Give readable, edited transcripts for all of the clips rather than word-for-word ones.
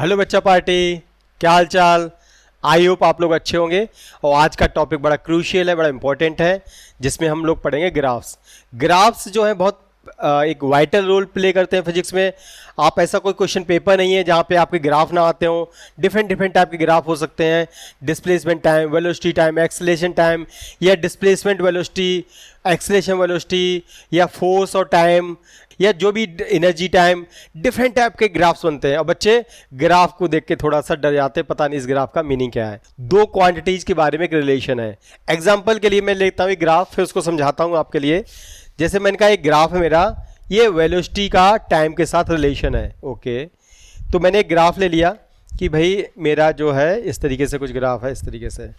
Hello बच्चा party, क्या हाल चाल। आई होप आप लोग अच्छे होंगे। और आज का टॉपिक बड़ा क्रूशियल है, बड़ा इंपॉर्टेंट है, जिसमें हम लोग पढ़ेंगे ग्राफ्स। ग्राफ्स जो है बहुत एक वाइटल रोल प्ले करते हैं फिजिक्स में। आप ऐसा कोई क्वेश्चन पेपर नहीं है जहाँ पे आपके ग्राफ ना आते हों। डिफरेंट डिफरेंट टाइप के ग्राफ हो सकते हैं, displacement time, velocity time, acceleration time, या डिस्प्लेसमेंट वेलोसिटी, एक्सेलरेशन वेलोसिटी, या फोर्स और टाइम, या जो भी एनर्जी टाइम। डिफरेंट टाइप के ग्राफ्स बनते हैं और बच्चे ग्राफ को देख के थोड़ा सा डर जाते हैं, पता नहीं इस ग्राफ का मीनिंग क्या है। दो क्वांटिटीज के बारे में एक रिलेशन है। एग्जांपल के लिए मैं लेता हूँ एक ग्राफ, फिर उसको समझाता हूँ आपके लिए। जैसे मैंने कहा एक ग्राफ है मेरा, ये वेलोसिटी का टाइम के साथ रिलेशन है। ओके, तो मैंने एक ग्राफ ले लिया कि भाई मेरा जो है इस तरीके से कुछ ग्राफ है, इस तरीके से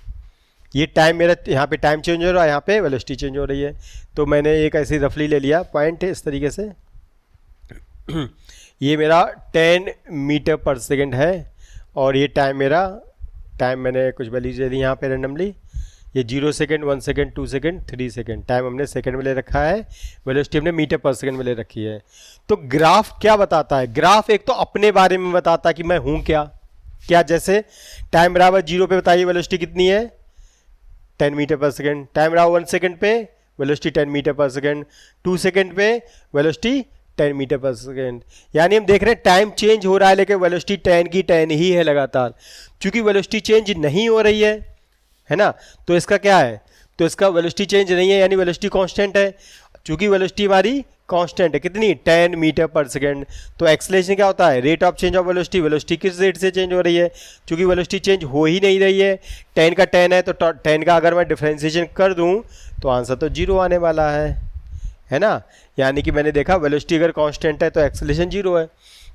ये टाइम मेरा, यहाँ पे टाइम चेंज हो रहा है, यहाँ पे वेलोसिटी चेंज हो रही है। तो मैंने एक ऐसी रफली ले लिया पॉइंट इस तरीके से। ये मेरा 10 मीटर पर सेकेंड है और ये टाइम मेरा, टाइम मैंने कुछ वैल्यूज दे दी यहाँ पे रेंडमली। ये 0 second, 1 second, 2 second, 3 second. Time हमने सेकेंड में ले रखा है, वेलोसिटी हमने मीटर पर सेकेंड में ले रखी है। तो ग्राफ क्या बताता है? ग्राफ एक तो अपने बारे में बताता है कि मैं हूँ क्या क्या। जैसे टाइम बराबर 0 पे बताइए वेलोसिटी कितनी है, 10 मीटर पर सेकेंड। टाइम बराबर 1 सेकेंड पे वेलोसिटी 10 मीटर पर सेकेंड। 2 सेकेंड पे वेलोसिटी 10 मीटर पर सेकेंड। यानी हम देख रहे हैं टाइम चेंज हो रहा है लेकिन वेलोसिटी 10 की 10 ही है लगातार। चूंकि वेलोसिटी चेंज नहीं हो रही है ना, तो इसका क्या है, तो इसका वेलोसिटी चेंज नहीं है यानी वेलोसिटी कांस्टेंट है। चूंकि वेलोसिटी हमारी कांस्टेंट है, कितनी, 10 मीटर पर सेकेंड। तो एक्सेलरेशन क्या होता है, rate of change of velocity. Velocity किस रेट से चेंज हो रही है? चूंकि वेलोसिटी चेंज हो ही नहीं रही है, 10 का 10 है, तो 10 का अगर मैं डिफरेंशिएशन कर दूं तो आंसर तो 0 आने वाला है ना। यानी कि मैंने देखा वेलोसिटी अगर कांस्टेंट है तो एक्सेलरेशन 0 है।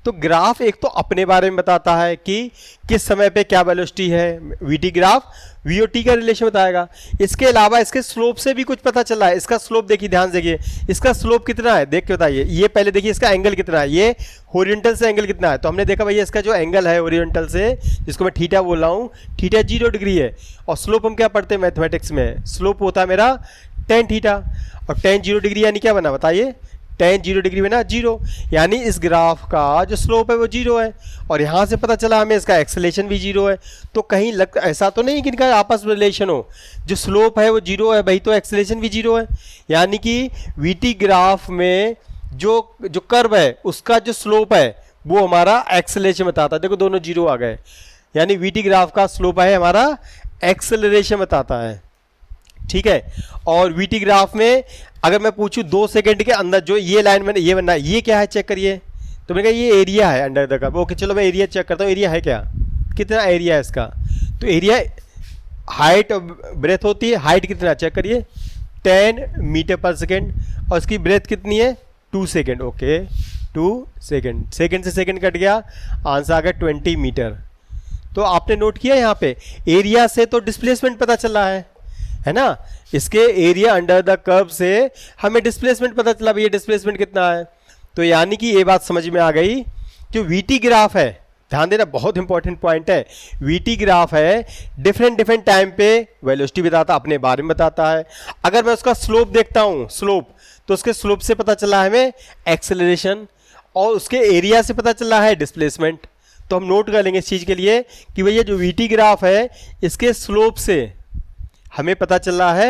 तो ग्राफ एक तो अपने बारे में बताता है कि किस समय पे क्या वेलोसिटी है। वीटी ग्राफ वीओटी का रिलेशन बताएगा। इसके अलावा इसके स्लोप से भी कुछ पता चला है। इसका स्लोप देखिए, ध्यान से देखिए, इसका स्लोप कितना है देख के बताइए। ये पहले देखिए इसका एंगल कितना है, ये हॉरिजॉन्टल से एंगल कितना है। तो हमने देखा भैया इसका जो एंगल है हॉरिजॉन्टल से, जिसको मैं थीटा बोल रहा हूँ, थीटा 0 डिग्री है। और स्लोप हम क्या पढ़ते हैं मैथमेटिक्स में, स्लोप होता है मेरा tan थीटा। और tan 0 डिग्री यानी क्या बना बताइए, tan 0 डिग्री बना 0। यानी इस ग्राफ का जो स्लोप है वो 0 है। और यहाँ से पता चला हमें इसका एक्सेलरेशन भी 0 है। तो कहीं ऐसा तो नहीं कि इनका आपस में रिलेशन हो, जो स्लोप है वो 0 है भाई, तो एक्सेलरेशन भी 0 है। यानी कि वीटी ग्राफ में जो कर्व है उसका जो स्लोप है वो हमारा एक्सेलरेशन बताता है। देखो दोनों 0 आ गए, यानी वीटी ग्राफ का स्लोप है हमारा एक्सेलरेशन बताता है, ठीक है। और वीटी ग्राफ में अगर मैं पूछूं 2 सेकंड के अंदर जो ये लाइन मैंने ये बनना, ये क्या है चेक करिए। तो मैंने कहा ये एरिया है अंडर द कर्व। ओके चलो मैं एरिया चेक करता हूँ, एरिया है क्या, कितना एरिया है इसका। तो एरिया हाइट और ब्रेथ होती है, हाइट कितना चेक करिए, 10 मीटर पर सेकेंड। और इसकी ब्रेथ कितनी है, 2 सेकेंड। ओके 2 सेकेंड, सेकेंड से सेकेंड कट गया, आंसर आ गया 20 मीटर। तो आपने नोट किया यहाँ पे एरिया से तो डिस्प्लेसमेंट पता चला है ना। इसके एरिया अंडर द कर्व से हमें डिस्प्लेसमेंट पता चला, भैया डिस्प्लेसमेंट कितना है। तो यानी कि ये बात समझ में आ गई, जो वीटी ग्राफ है, ध्यान देना बहुत इंपॉर्टेंट पॉइंट है। वीटी ग्राफ है डिफरेंट टाइम पे वेलोसिटी बताता, अपने बारे में बताता है। अगर मैं उसका स्लोप देखता हूँ, स्लोप, तो उसके स्लोप से पता चला हमें एक्सेलरेशन, और उसके एरिया से पता चला है डिस्प्लेसमेंट। तो हम नोट कर लेंगे इस चीज़ के लिए कि भैया जो वीटी ग्राफ है इसके स्लोप से हमें पता चला है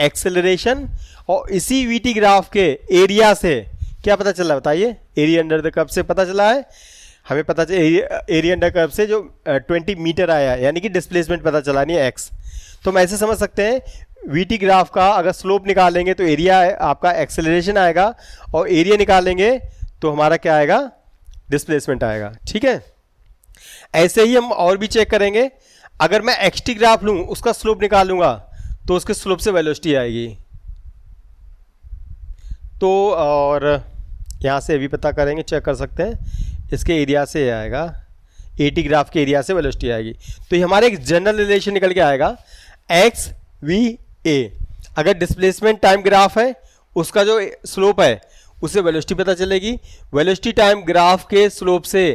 एक्सेलरेशन, और इसी वीटी ग्राफ के एरिया से क्या पता चला बताइए, एरिया अंडर द कर्व से पता चला है हमें, पता चला एरिया अंडर कर्व से जो 20 मीटर आया है, यानी कि डिस्प्लेसमेंट पता चला नहीं है एक्स। तो हम ऐसे समझ सकते हैं वीटी ग्राफ का अगर स्लोप निकालेंगे तो एरिया आपका एक्सेलरेशन आएगा, और एरिया निकालेंगे तो हमारा क्या आएगा, डिस्प्लेसमेंट आएगा, ठीक है। ऐसे ही हम और भी चेक करेंगे। अगर मैं एक्सटी ग्राफ लूं, उसका स्लोप निकालूंगा तो उसके स्लोप से वेलोसिटी आएगी। तो और यहाँ से भी पता करेंगे, चेक कर सकते हैं, इसके एरिया से आएगा, एटी ग्राफ के एरिया से वेलोसिटी आएगी। तो ये हमारे एक जनरल रिलेशन निकल के आएगा, एक्स वी ए। अगर डिस्प्लेसमेंट टाइम ग्राफ है, उसका जो स्लोप है उससे वेलोसिटी पता चलेगी। वेलोसिटी टाइम ग्राफ के स्लोप से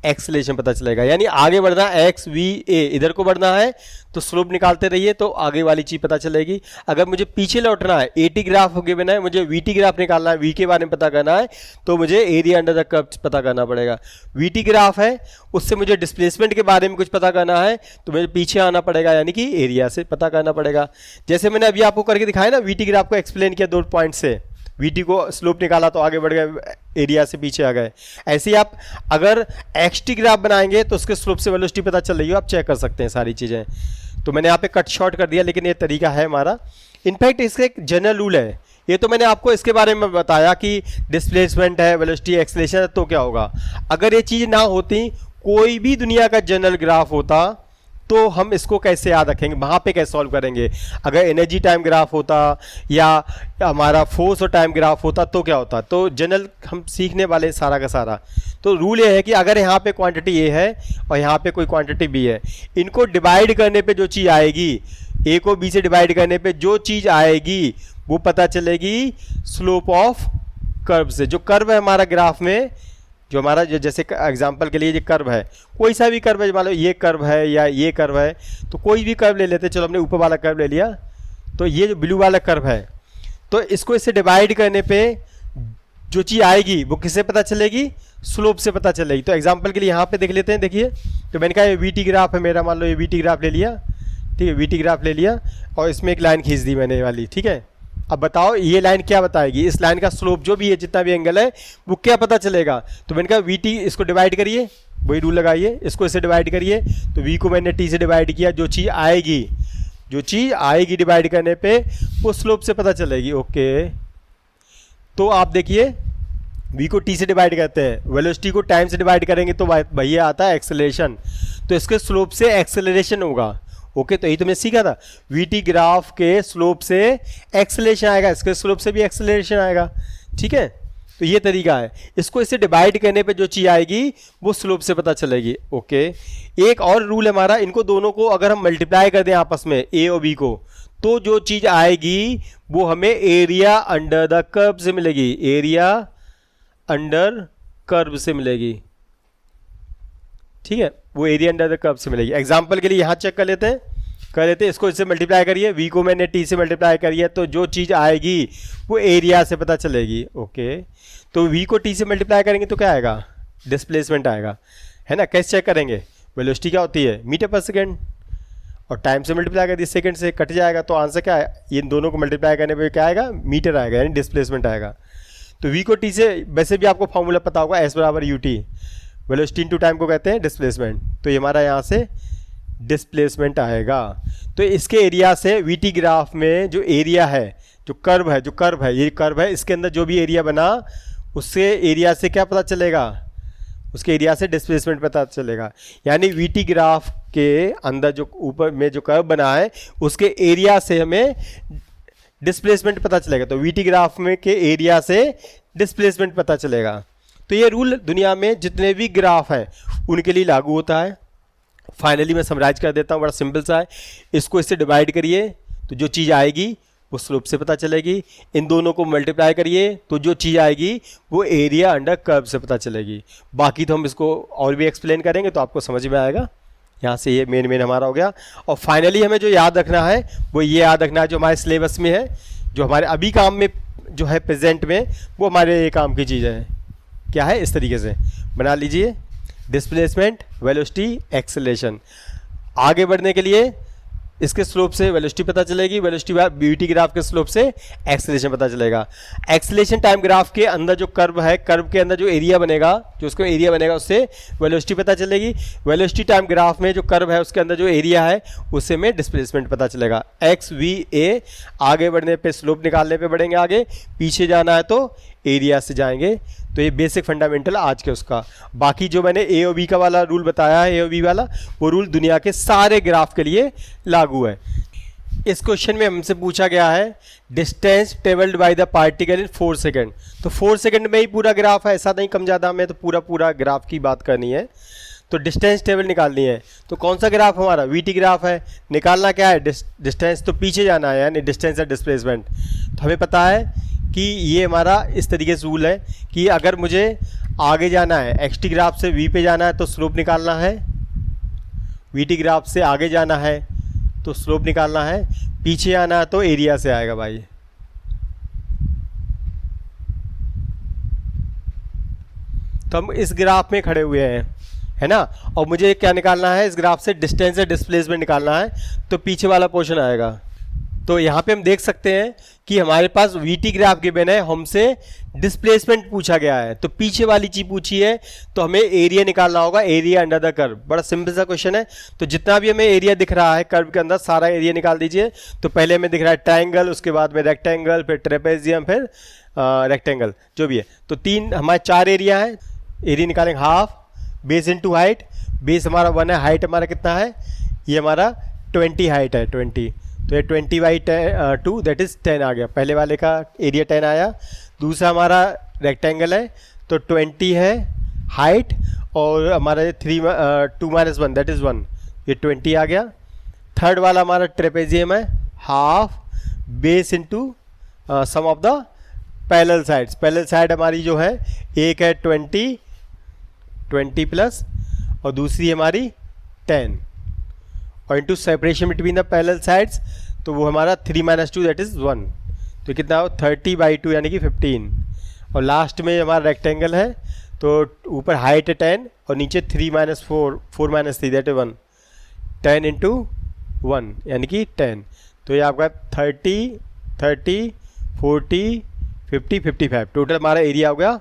एक्सेलरेशन पता चलेगा। यानी आगे बढ़ना एक्स वी ए, इधर को बढ़ना है तो स्लोप निकालते रहिए तो आगे वाली चीज़ पता चलेगी। अगर मुझे पीछे लौटना है, ए टी ग्राफ गिवन है, मुझे वी टी ग्राफ निकालना है, वी के बारे में पता करना है तो मुझे एरिया अंडर द कर्व पता करना पड़ेगा। वी टी ग्राफ है, उससे मुझे डिस्प्लेसमेंट के बारे में कुछ पता करना है तो मुझे पीछे आना पड़ेगा, यानी कि एरिया से पता करना पड़ेगा। जैसे मैंने अभी आपको करके दिखाया ना, वी टी ग्राफ को एक्सप्लेन किया 2 पॉइंट से, वीटी को स्लोप निकाला तो आगे बढ़ गए, एरिया से पीछे आ गए। ऐसे ही आप अगर एक्सटी ग्राफ बनाएंगे तो उसके स्लोप से वेलोसिटी पता चल रही हो, आप चेक कर सकते हैं सारी चीज़ें। तो मैंने यहाँ पे कट शॉर्ट कर दिया, लेकिन ये तरीका है हमारा। इनफैक्ट इसका एक जनरल रूल है, ये तो मैंने आपको इसके बारे में बताया कि डिस्प्लेसमेंट है, वेलोसिटी, एक्सेलरेशन है तो क्या होगा। अगर ये चीज़ ना होती, कोई भी दुनिया का जनरल ग्राफ होता तो हम इसको कैसे याद रखेंगे, वहाँ पे कैसे सॉल्व करेंगे। अगर एनर्जी टाइम ग्राफ होता या हमारा फोर्स और टाइम ग्राफ होता तो क्या होता। तो जनरल हम सीखने वाले सारा का सारा। तो रूल ये है कि अगर यहाँ पे क्वांटिटी ए है और यहाँ पे कोई क्वांटिटी बी है, इनको डिवाइड करने पे जो चीज़ आएगी, ए को बी से डिवाइड करने पे जो चीज़ आएगी वो पता चलेगी स्लोप ऑफ कर्व से। जो कर्व है हमारा ग्राफ में, जो हमारा जो जैसे एग्जांपल के लिए ये कर्व है, कोई सा भी कर्व है, मान लो ये कर्व है या ये कर्व है, तो कोई भी कर्व ले लेते हैं। चलो हमने ऊपर वाला कर्व ले लिया, तो ये जो ब्लू वाला कर्व है, तो इसको इससे डिवाइड करने पे जो चीज़ आएगी वो किससे पता चलेगी, स्लोप से पता चलेगी। तो एग्जांपल के लिए यहाँ पे देख लेते हैं, देखिए तो मैंने कहा ये वी टी ग्राफ है मेरा, मान लो ये वी टी ग्राफ ले लिया, ठीक है, वी टी ग्राफ ले लिया और इसमें एक लाइन खींच दी मैंने वाली, ठीक है। अब बताओ ये लाइन क्या बताएगी, इस लाइन का स्लोप जो भी है, जितना भी एंगल है वो क्या पता चलेगा। तो मैंने कहा वी टी, इसको डिवाइड करिए, वही रूल लगाइए, इसको इससे डिवाइड करिए, तो वी को मैंने टी से डिवाइड किया, जो चीज़ आएगी डिवाइड करने पे वो स्लोप से पता चलेगी। ओके, तो आप देखिए वी को टी से डिवाइड करते हैं, वेलोसिटी को टाइम से डिवाइड करेंगे तो भैया आता है एक्सेलरेशन, तो इसके स्लोप से एक्सेलरेशन होगा। ओके, तो यही तो मैंने सीखा था, वी टी ग्राफ के स्लोप से एक्सेलरेशन आएगा, इसके स्लोप से भी एक्सेलरेशन आएगा, ठीक है। तो ये तरीका है, इसको इससे डिवाइड करने पे जो चीज़ आएगी वो स्लोप से पता चलेगी। ओके, एक और रूल है हमारा, इनको दोनों को अगर हम मल्टीप्लाई कर दें आपस में, ए और बी को, तो जो चीज़ आएगी वो हमें एरिया अंडर द कर्व से मिलेगी, एरिया अंडर कर्व से मिलेगी, ठीक है, वो एरिया अंडर द कर्व से मिलेगी। एग्जांपल के लिए यहाँ चेक कर लेते हैं, इसको इससे मल्टीप्लाई करिए, वी को मैंने टी से मल्टीप्लाई करिए, तो जो चीज़ आएगी वो एरिया से पता चलेगी। ओके, तो वी को टी से मल्टीप्लाई करेंगे तो क्या आएगा, डिस्प्लेसमेंट आएगा, है ना। कैसे चेक करेंगे, वेलोसिटी क्या होती है, मीटर पर सेकेंड, और टाइम से मल्टीप्लाई कर दिए, सेकेंड से कट जाएगा, तो आंसर क्या है, इन दोनों को मल्टीप्लाई करने पर क्या आएगा, मीटर आएगा, यानी डिस्प्लेसमेंट आएगा। तो वी को टी से, वैसे भी आपको फॉर्मूला पता होगा, एस बराबर U T, velocity into time को कहते हैं डिस्प्लेसमेंट, तो ये हमारा यहाँ से डिस्प्लेसमेंट आएगा। तो इसके एरिया से वी टी ग्राफ में जो एरिया है, जो कर्व है, ये कर्व है, इसके अंदर जो भी एरिया बना उससे एरिया से क्या पता चलेगा, उसके एरिया से डिस्प्लेसमेंट पता चलेगा। यानी वी टी ग्राफ के अंदर जो ऊपर में जो कर्व बना है उसके एरिया से हमें डिस्प्लेसमेंट पता चलेगा। तो वी टी ग्राफ में के एरिया से डिस्प्लेसमेंट पता चलेगा। तो ये रूल दुनिया में जितने भी ग्राफ हैं उनके लिए लागू होता है। फाइनली मैं समराइज कर देता हूँ, बड़ा सिंपल सा है, इसको इससे डिवाइड करिए तो जो चीज़ आएगी वो स्लोप से पता चलेगी, इन दोनों को मल्टीप्लाई करिए तो जो चीज़ आएगी वो एरिया अंडर कर्व से पता चलेगी। बाकी तो हम इसको और भी एक्सप्लेन करेंगे तो आपको समझ में आएगा। यहाँ से ये मेन हमारा हो गया। और फाइनली हमें जो याद रखना है वो ये याद रखना है जो हमारे सिलेबस में है, जो हमारे अभी काम में जो है प्रेजेंट में, वो हमारे ये काम की चीज़ है। क्या है, इस तरीके से बना लीजिए, डिस्प्लेसमेंट, वेलोसिटी, एक्सेलरेशन। आगे बढ़ने के लिए इसके स्लोप से वेलोसिटी पता चलेगी, वेलोसिटी वी टी ग्राफ के स्लोप से एक्सेलरेशन पता चलेगा। एक्सेलरेशन टाइम ग्राफ के अंदर जो कर्व है, कर्व के अंदर जो एरिया बनेगा, जो उसको एरिया बनेगा उससे वेलोसिटी पता चलेगी। वेलोसिटी टाइम ग्राफ में जो कर्व है उसके अंदर जो एरिया है उससे में डिस्प्लेसमेंट पता चलेगा। एक्स वी ए, आगे बढ़ने पे स्लोप निकालने पे बढ़ेंगे आगे, पीछे जाना है तो एरिया से जाएंगे। तो ये बेसिक फंडामेंटल आज के उसका। बाकी जो मैंने ए और बी का वाला रूल बताया है, ए और बी वाला, वो रूल दुनिया के सारे ग्राफ के लिए लागू है। इस क्वेश्चन में हमसे पूछा गया है distance travelled by the particle in 4 second. तो 4 सेकेंड में ही पूरा ग्राफ है, ऐसा नहीं कम ज़्यादा में, तो पूरा ग्राफ की बात करनी है। तो डिस्टेंस टेबल निकालनी है। तो कौन सा ग्राफ हमारा, वी टी ग्राफ है। निकालना क्या है, डिस्टेंस, तो पीछे जाना है, यानी डिस्टेंस या डिस्प्लेसमेंट। तो हमें पता है कि ये हमारा इस तरीके से रूल है कि अगर मुझे आगे जाना है, एक्स टी ग्राफ से वी पे जाना है तो स्लोप निकालना है, वी टी ग्राफ से आगे जाना है तो स्लोप निकालना है, पीछे आना है तो एरिया से आएगा भाई। तो हम इस ग्राफ में खड़े हुए हैं, है ना, और मुझे क्या निकालना है, इस ग्राफ से डिस्टेंस या डिस्प्लेसमेंट निकालना है, तो पीछे वाला पोर्शन आएगा। तो यहाँ पे हम देख सकते हैं कि हमारे पास वी टी ग्राफ गिवन है, हमसे डिस्प्लेसमेंट पूछा गया है, तो पीछे वाली चीज पूछी है तो हमें एरिया निकालना होगा, एरिया अंडर द कर्व। बड़ा सिंपल सा क्वेश्चन है। तो जितना भी हमें एरिया दिख रहा है कर्व के अंदर सारा एरिया निकाल दीजिए। तो पहले हमें दिख रहा है ट्रायंगल, उसके बाद में रेक्टेंगल, फिर ट्रेपेजियम, फिर रेक्टेंगल, जो भी है। तो हमारे 4 एरिया है। एरिया निकालेंगे half base into height. Base हमारा 1 है, हाइट हमारा कितना है, ये हमारा 20 हाइट है, 20। तो ये 20/2 दैट इज़ 10 आ गया। पहले वाले का एरिया 10 आया। दूसरा हमारा रेक्टेंगल है तो 20 है हाइट, और हमारा 2 - 1 दैट इज़ 1, ये 20 आ गया। थर्ड वाला हमारा ट्रेपेजियम है, half base into sum of the parallel sides. Parallel side हमारी जो है एक है 20 प्लस, और दूसरी हमारी 10, और into separation between the parallel sides, तो वो हमारा 3 - 2 दैट इज़ 1। तो कितना हो 30/2 यानी कि 15। और लास्ट में हमारा रेक्टेंगल है तो ऊपर हाइट है 10 और नीचे 3 - 4 3 दैट इज 1। 10 × 1 यानी कि 10। तो ये आपका 30 40 50 55 टोटल हमारा एरिया हो गया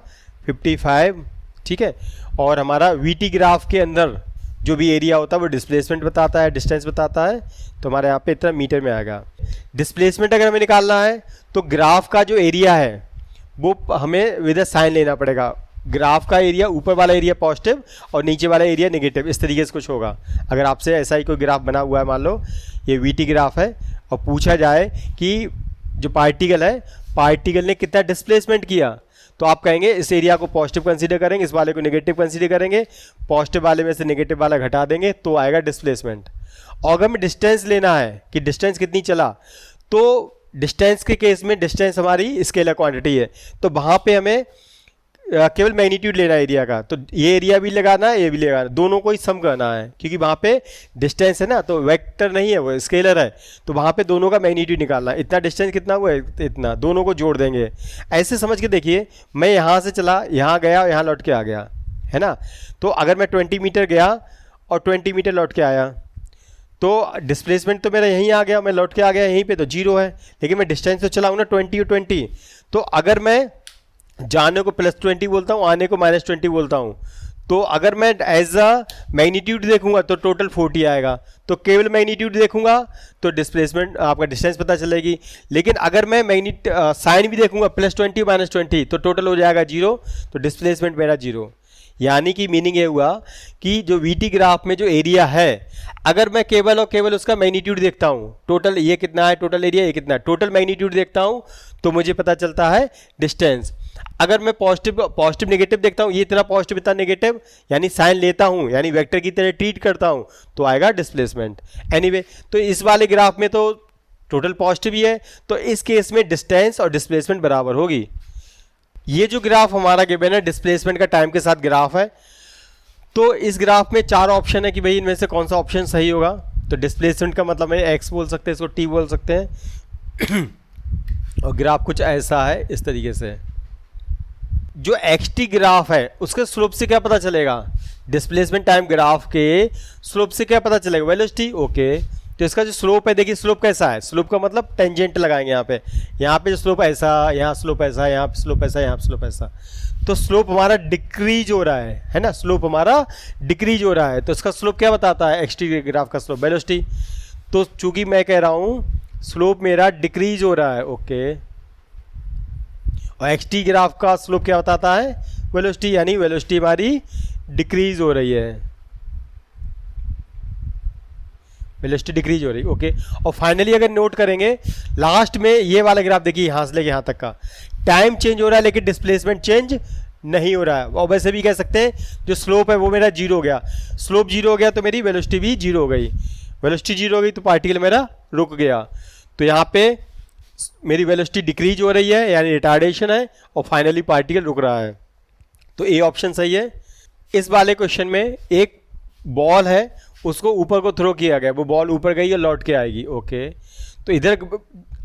55। ठीक है। और हमारा वीटी ग्राफ के अंदर जो भी एरिया होता है वो डिस्प्लेसमेंट बताता है, डिस्टेंस बताता है। तो हमारे यहाँ पे इतना मीटर में आएगा। डिस्प्लेसमेंट अगर हमें निकालना है तो ग्राफ का जो एरिया है वो हमें विद अ साइन लेना पड़ेगा। ग्राफ का एरिया, ऊपर वाला एरिया पॉजिटिव और नीचे वाला एरिया नेगेटिव, इस तरीके से कुछ होगा। अगर आपसे ऐसा ही कोई ग्राफ बना हुआ है, मान लो ये वीटी ग्राफ है, और पूछा जाए कि जो पार्टिकल है, पार्टिकल ने कितना डिस्प्लेसमेंट किया, तो आप कहेंगे इस एरिया को पॉजिटिव कंसीडर करेंगे, इस वाले को नेगेटिव कंसीडर करेंगे, पॉजिटिव वाले में से नेगेटिव वाला घटा देंगे तो आएगा डिस्प्लेसमेंट। और अगर हमें डिस्टेंस लेना है कि डिस्टेंस कितनी चला, तो डिस्टेंस के केस में डिस्टेंस हमारी स्केलर क्वांटिटी है, तो वहाँ पे हमें केवल मैग्नीट्यूड लेना है एरिया का। तो ये एरिया भी लगाना है, ये भी लगाना है, दोनों को ही सम करना है, क्योंकि वहाँ पे डिस्टेंस है ना, तो वेक्टर नहीं है, वो स्केलर है, तो वहाँ पे दोनों का मैग्नीट्यूड निकालना है। इतना डिस्टेंस कितना हुआ है, इतना, दोनों को जोड़ देंगे। ऐसे समझ के देखिए, मैं यहाँ से चला, यहाँ गया, यहाँ लौट के आ गया, है ना। तो अगर मैं 20 मीटर गया और 20 मीटर लौट के आया, तो डिस्प्लेसमेंट तो मेरा यहीं आ गया, मैं लौट के आ गया यहीं पे, तो 0 है। लेकिन मैं डिस्टेंस तो चला हूँ ना 20 और 20। तो अगर मैं जाने को +20 बोलता हूँ, आने को -20 बोलता हूँ, तो अगर मैं एज अ मैग्नीट्यूड देखूंगा तो टोटल 40 आएगा। तो केवल मैग्नीट्यूड देखूंगा तो डिस्प्लेसमेंट, आपका डिस्टेंस पता चलेगी। लेकिन अगर मैं साइन भी देखूंगा +20 -20, तो टोटल हो जाएगा 0, तो डिस्प्लेसमेंट मेरा 0। यानी कि मीनिंग ये हुआ कि जो वीटी ग्राफ में जो एरिया है, अगर मैं केवल और केवल उसका मैग्नीट्यूड देखता हूँ, टोटल ये कितना है, टोटल एरिया ये कितना है, टोटल मैग्नीट्यूड देखता हूँ, तो मुझे पता चलता है डिस्टेंस। अगर मैं पॉजिटिव नेगेटिव देखता हूँ, ये इतना पॉजिटिव इतना नेगेटिव, यानी साइन लेता हूँ, यानी वेक्टर की तरह ट्रीट करता हूँ, तो आएगा डिस्प्लेसमेंट। एनीवे, तो इस वाले ग्राफ में तो टोटल पॉजिटिव ही है, तो इस केस में डिस्टेंस और डिस्प्लेसमेंट बराबर होगी। ये जो ग्राफ हमारा गिवन है डिस्प्लेसमेंट का टाइम के साथ ग्राफ है, तो इस ग्राफ में 4 ऑप्शन है कि भाई इनमें से कौन सा ऑप्शन सही होगा। तो डिस्प्लेसमेंट का मतलब है एक्स बोल सकते हैं, इसको टी बोल सकते हैं। और ग्राफ कुछ ऐसा है, इस तरीके से। जो एक्सटी ग्राफ है उसके स्लोप से क्या पता चलेगा, डिस्प्लेसमेंट टाइम ग्राफ के स्लोप से क्या पता चलेगा, वेलोसिटी। ओके, तो इसका जो स्लोप है, देखिए स्लोप कैसा है, स्लोप का मतलब टेंजेंट लगाएंगे यहाँ पे जो स्लोप ऐसा, यहाँ स्लोप ऐसा, यहाँ पे स्लोप ऐसा, यहाँ पे स्लोप ऐसा, तो स्लोप हमारा डिक्रीज हो रहा है ना, स्लोप हमारा डिक्रीज हो रहा है। तो इसका स्लोप क्या बताता है, एक्सटी ग्राफ का स्लोप वेलोसिटी। तो चूंकि मैं कह रहा हूँ स्लोप मेरा डिक्रीज हो रहा है, ओके, और एक्सटी ग्राफ का स्लोप क्या बताता है, वेलोसिटी, यानी वेलोसिटी हमारी डिक्रीज हो रही है, वेलोसिटी डिक्रीज हो रही है। ओके, और फाइनली अगर नोट करेंगे लास्ट में ये वाला ग्राफ देखिए, यहाँ से लेके यहाँ तक का टाइम चेंज हो रहा है लेकिन डिस्प्लेसमेंट चेंज नहीं हो रहा है। और वैसे भी कह सकते हैं जो स्लोप है वो मेरा 0 हो गया, स्लोप 0 हो गया तो मेरी वेलोसिटी भी 0 हो गई, वेलोसिटी 0 हो गई तो पार्टिकल मेरा रुक गया। तो यहाँ पे मेरी वेलोसिटी डिक्रीज हो रही है यानी रिटार्डेशन है, और फाइनली पार्टिकल रुक रहा है। तो ए ऑप्शन सही है। इस वाले क्वेश्चन में एक बॉल है, उसको ऊपर को थ्रो किया गया, वो बॉल ऊपर गई और लौट के आएगी। ओके, तो इधर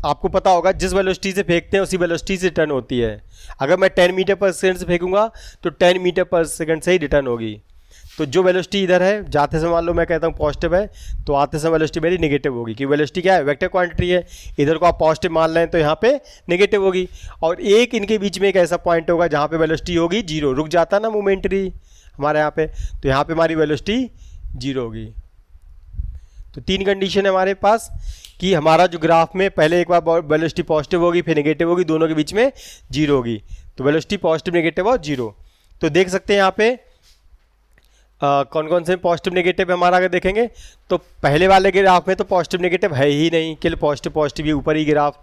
आपको पता होगा जिस वेलोसिटी से फेंकते हैं उसी वेलोसिटी से रिटर्न होती है। अगर मैं 10 मीटर पर सेकंड से फेंकूंगा तो 10 मीटर पर सेकंड से ही रिटर्न होगी। तो जो वेलोसिटी इधर है, जाते समय मान लो मैं कहता हूँ पॉजिटिव है, तो आते समय वेलोसिटी मेरी नेगेटिव होगी, कि वेलोसिटी क्या है, वेक्टर क्वांटिटी है। इधर को आप पॉजिटिव मान लें तो यहाँ पे नेगेटिव होगी, और एक इनके बीच में एक ऐसा पॉइंट होगा जहाँ पे वेलोसिटी होगी जीरो, रुक जाता ना मोमेंटरी हमारे यहाँ पे, तो यहाँ पे हमारी वेलोसिटी जीरो होगी। तो 3 कंडीशन है हमारे पास कि हमारा जो ग्राफ में पहले एक बार वेलोसिटी पॉजिटिव होगी, फिर नेगेटिव होगी, दोनों के बीच में जीरो होगी। तो वेलोसिटी पॉजिटिव नेगेटिव और जीरो। तो देख सकते हैं यहाँ पे कौन कौन से पॉजिटिव नेगेटिव हमारा अगर देखेंगे तो पहले वाले ग्राफ में तो पॉजिटिव नेगेटिव है ही नहीं, केवल पॉजिटिव पॉजिटिव ही ऊपर ही ग्राफ।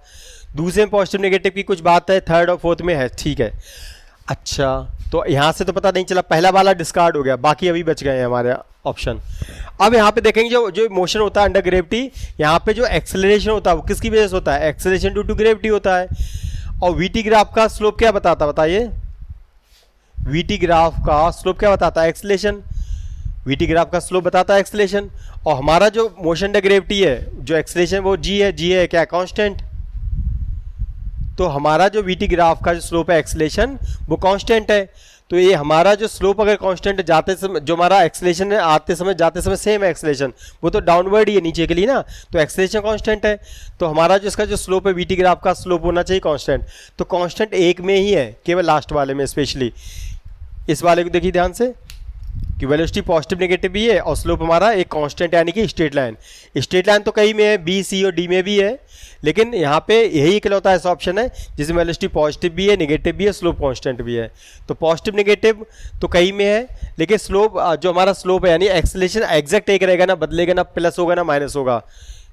दूसरे में पॉजिटिव नेगेटिव की कुछ बात है, थर्ड और फोर्थ में है, ठीक है। अच्छा, तो यहाँ से तो पता नहीं चला, पहला वाला डिस्कार्ड हो गया, बाकी अभी बच गए हैं हमारे ऑप्शन। अब यहाँ पे देखेंगे जो मोशन होता है अंडर ग्रेविटी, यहाँ पे जो एक्सेलरेशन होता है वो किसकी वजह से होता है, एक्सेलरेशन ड्यू टू ग्रेविटी होता है। और वीटी ग्राफ का स्लोप क्या बताता, बताइए, वीटी ग्राफ का स्लोप क्या बताता है, एक्सेलरेशन। वीटी ग्राफ का स्लोप बताता है एक्सेलरेशन, और हमारा जो मोशन अंडर ग्रेविटी है, जो एक्सेलरेशन वो जी है, जी है क्या, कांस्टेंट। तो हमारा जो वीटी ग्राफ का जो स्लोप है एक्सेलरेशन वो कांस्टेंट है। तो ये हमारा जो स्लोप अगर कांस्टेंट जाते समय, जो हमारा एक्सेलरेशन है आते समय जाते समय सेम है एक्सेलरेशन, वो तो डाउनवर्ड ही है नीचे के लिए ना, तो एक्सेलरेशन कांस्टेंट है। तो हमारा जो इसका जो स्लोप है वीटी ग्राफ का स्लोप होना चाहिए कांस्टेंट। तो कांस्टेंट एक में ही है, केवल लास्ट वाले में, स्पेशली इस वाले को देखिए ध्यान से कि वेलोसिटी पॉजिटिव नेगेटिव भी है और स्लोप हमारा एक कांस्टेंट यानी कि स्ट्रेट लाइन। स्ट्रेट लाइन तो कई में है, बी, सी और डी में भी है, लेकिन यहाँ पे यही इकलौता ऐसा ऑप्शन है जिसमें वेलोसिटी पॉजिटिव भी है, नेगेटिव भी है, स्लोप कांस्टेंट भी है। तो पॉजिटिव नेगेटिव तो कई में है, लेकिन स्लोप जो हमारा स्लोप है यानी एक्सेलरेशन एग्जैक्ट एक रहेगा, ना बदलेगा, ना प्लस होगा ना माइनस होगा,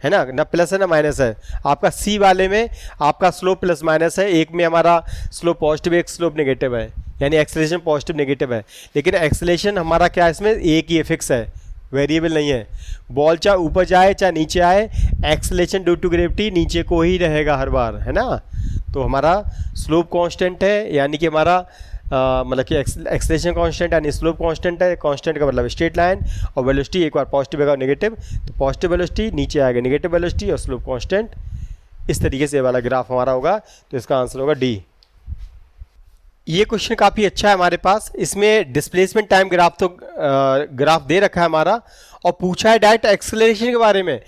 है ना प्लस है ना माइनस है। आपका सी वाले में आपका स्लोप प्लस माइनस है, एक में हमारा स्लोप पॉजिटिव, एक स्लोप नेगेटिव है, यानी एक्सेलरेशन पॉजिटिव नेगेटिव है। लेकिन एक्सेलरेशन हमारा क्या है, इसमें एक ही फिक्स है, वेरिएबल नहीं है। बॉल चाहे ऊपर जाए चाहे नीचे आए, एक्सेलरेशन ड्यू टू ग्रेविटी नीचे को ही रहेगा हर बार, है ना। तो हमारा स्लोप कांस्टेंट है, यानी कि हमारा मतलब कि एक्सेलरेशन कांस्टेंट यानी स्लोप कांस्टेंट है। कांस्टेंट का मतलब स्ट्रेट लाइन, और वेलोसिटी एक बार पॉजिटिव है और नेगेटिव, तो पॉजिटिव वेलोसिटी नीचे आएगा नेगेटिव वेलोसिटी और स्लोप कांस्टेंट। इस तरीके से वाला ग्राफ हमारा होगा, तो इसका आंसर होगा डी। ये क्वेश्चन काफ़ी अच्छा है हमारे पास, इसमें डिस्प्लेसमेंट टाइम ग्राफ तो ग्राफ दे रखा है हमारा, और पूछा है डायरेक्ट एक्सेलरेशन के बारे में।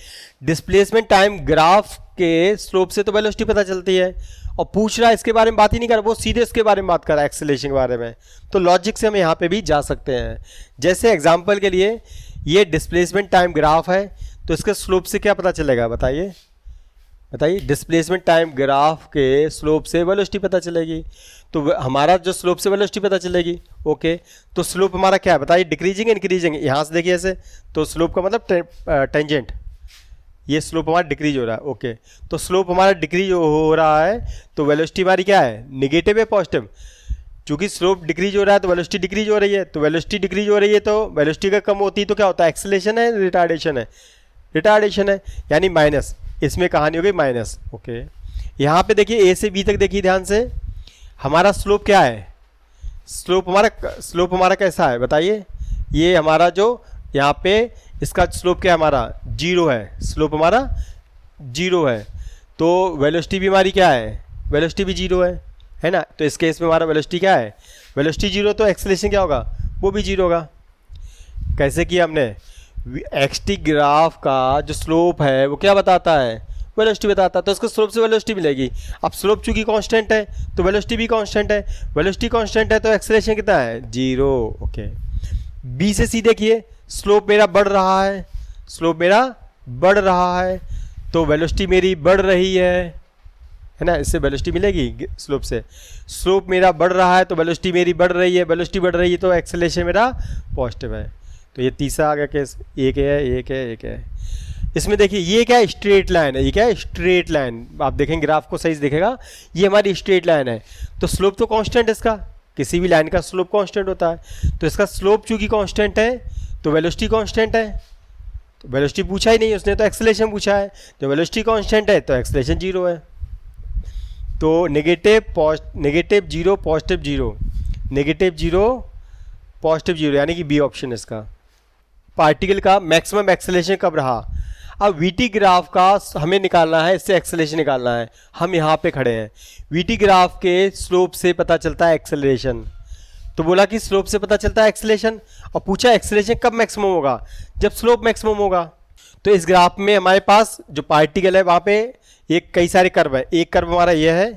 डिस्प्लेसमेंट टाइम ग्राफ के स्लोप से तो वेलोसिटी पता चलती है, और पूछ रहा है इसके बारे में बात ही नहीं कर रहा, वो सीधे इसके बारे में बात कर रहा है, एक्सेलरेशन के बारे में। तो लॉजिक से हम यहाँ पे भी जा सकते हैं। जैसे एग्जांपल के लिए ये डिस्प्लेसमेंट टाइम ग्राफ है, तो इसके स्लोप से क्या पता चलेगा, बताइए बताइए। डिस्प्लेसमेंट टाइम ग्राफ के स्लोप से वेलोसिटी पता चलेगी, तो हमारा जो स्लोप से वेलोसिटी पता चलेगी। ओके, तो स्लोप हमारा क्या है बताइए, डिक्रीजिंग इंक्रीजिंग। यहाँ से देखिए ऐसे, तो स्लोप का मतलब टेंजेंट, ये स्लोप हमारा डिक्रीज हो रहा है। ओके, तो स्लोप हमारा डिक्रीज हो रहा है, तो वेलोसिटी हमारी क्या है, निगेटिव है पॉजिटिव। चूंकि स्लोप डिक्रीज हो रहा है तो वेलोसिटी डिक्रीज हो रही है, तो वेलोसिटी डिक्रीज हो रही है तो वेलोसिटी का कम होती है तो क्या होता है, एक्सेलरेशन है रिटार्डेशन है, रिटार्डेशन है यानी माइनस। इसमें कहानी हो गई माइनस। ओके, यहाँ पे देखिए ए से बी तक देखिए ध्यान से, हमारा स्लोप क्या है, स्लोप हमारा कैसा है बताइए। ये हमारा जो यहाँ पे इसका स्लोप क्या है, हमारा जीरो है, स्लोप हमारा जीरो है, तो वेलोसिटी भी हमारी क्या है, वेलोसिटी भी जीरो है ना। तो इस केस में हमारा वेलोसिटी क्या है, वेलोसिटी जीरो, तो एक्सेलरेशन क्या होगा, वो भी जीरो होगा। कैसे किया हमने, एक्सटी ग्राफ का जो स्लोप है वो क्या बताता है, वेलोसिटी बताता है, तो उसको स्लोप से वेलोसिटी मिलेगी। अब स्लोप चूंकि कांस्टेंट है तो वेलोसिटी भी कांस्टेंट है, वेलोसिटी कांस्टेंट है तो एक्सेलरेशन कितना है, जीरो। ओके, बी से सी देखिए, स्लोप मेरा बढ़ रहा है, स्लोप मेरा बढ़ रहा है, तो वेलोसिटी मेरी बढ़ रही है ना, इससे वेलोसिटी मिलेगी स्लोप से। स्लोप मेरा बढ़ रहा है तो वेलोसिटी मेरी बढ़ रही है, वेलोसिटी बढ़ रही है तो एक्सेलरेशन मेरा पॉजिटिव है। तो ये तीसरा आ गया केस, एक है। इसमें देखिए ये क्या है, स्ट्रेट लाइन है, ये क्या है, स्ट्रेट लाइन। आप देखेंगे ग्राफ को सही से देखेगा, ये हमारी स्ट्रेट लाइन है, तो स्लोप तो कांस्टेंट है इसका, किसी भी लाइन का स्लोप कांस्टेंट होता है, तो इसका स्लोप चूंकि कांस्टेंट है तो वेलोसिटी कांस्टेंट है। तो वेलोसिटी पूछा ही नहीं उसने, तो एक्सेलरेशन पूछा है, तो वेलोसिटी कांस्टेंट है तो एक्सेलरेशन जीरो है। तो negative zero positive zero, negative zero positive zero, यानी कि बी ऑप्शन इसका। पार्टिकल का मैक्सिमम एक्सेलरेशन कब रहा? अब वीटी ग्राफ का हमें निकालना है, इससे एक्सेलरेशन निकालना है। हम यहाँ पे खड़े हैं, वीटी ग्राफ के स्लोप से पता चलता है एक्सेलरेशन, तो बोला कि स्लोप से पता चलता है एक्सेलरेशन, और पूछा एक्सेलरेशन कब मैक्सिमम होगा? जब स्लोप मैक्सिमम होगा। तो इस ग्राफ में हमारे पास जो पार्टिकल है वहाँ पे एक कई सारे कर्व है, एक कर्व हमारा ये है,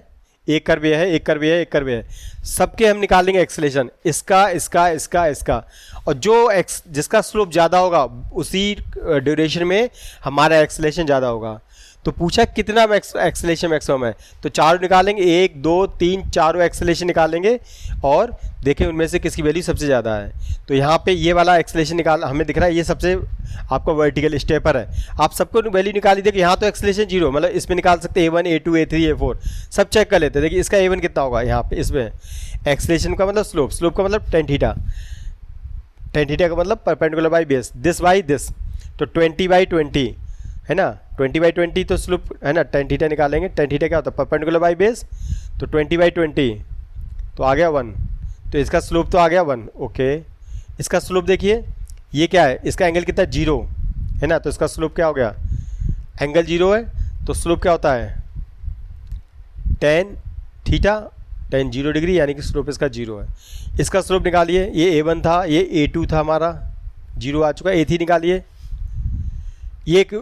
एक कर्व ये है, एक कर्व ये है, एक कर्व ये है, सबके हम निकालेंगे एक्सेलरेशन, इसका इसका इसका इसका, और जो जिसका स्लोप ज़्यादा होगा उसी ड्यूरेशन में हमारा एक्सेलरेशन ज़्यादा होगा। तो पूछा कितना एक्सेलरेशन मैक्सिमम है, तो चारों निकालेंगे, 1 2 3 चारों एक्सेलरेशन निकालेंगे और देखें उनमें से किसकी वैल्यू सबसे ज़्यादा है। तो यहाँ पे ये वाला एक्सेलरेशन निकाल हमें दिख रहा है, ये सबसे आपका वर्टिकल स्टेपर है। आप सबको वैल्यू निकाल लीजिए कि यहाँ तो एक्सेलरेशन जीरो, मतलब इसमें निकाल सकते हैं A1 A2 A3 A4 सब चेक कर लेते हैं। देखिए इसका A1 कितना होगा यहाँ पे, इसमें एक्सेलरेशन का मतलब स्लोप का मतलब tan थीटा, tan थीटा का मतलब perpendicular by base, this by this, तो 20/20 है ना, 20/20 तो स्लोप है ना, tan थीटा निकालेंगे, tan थीटा क्या होता है परपेंडिकुलर बाई बेस, तो 20/20 तो आ गया 1, तो इसका स्लोप तो आ गया 1। ओके, इसका स्लोप देखिए ये क्या है, इसका एंगल कितना है 0 है ना, तो इसका स्लोप क्या हो गया, एंगल 0 है तो स्लोप क्या होता है tan थीटा, tan 0 डिग्री, यानी कि स्लोप इसका 0 है। इसका स्लोप निकालिए, ये A1 था, ये A2 था, हमारा 0 आ चुका है, A3 निकालिए। ये एक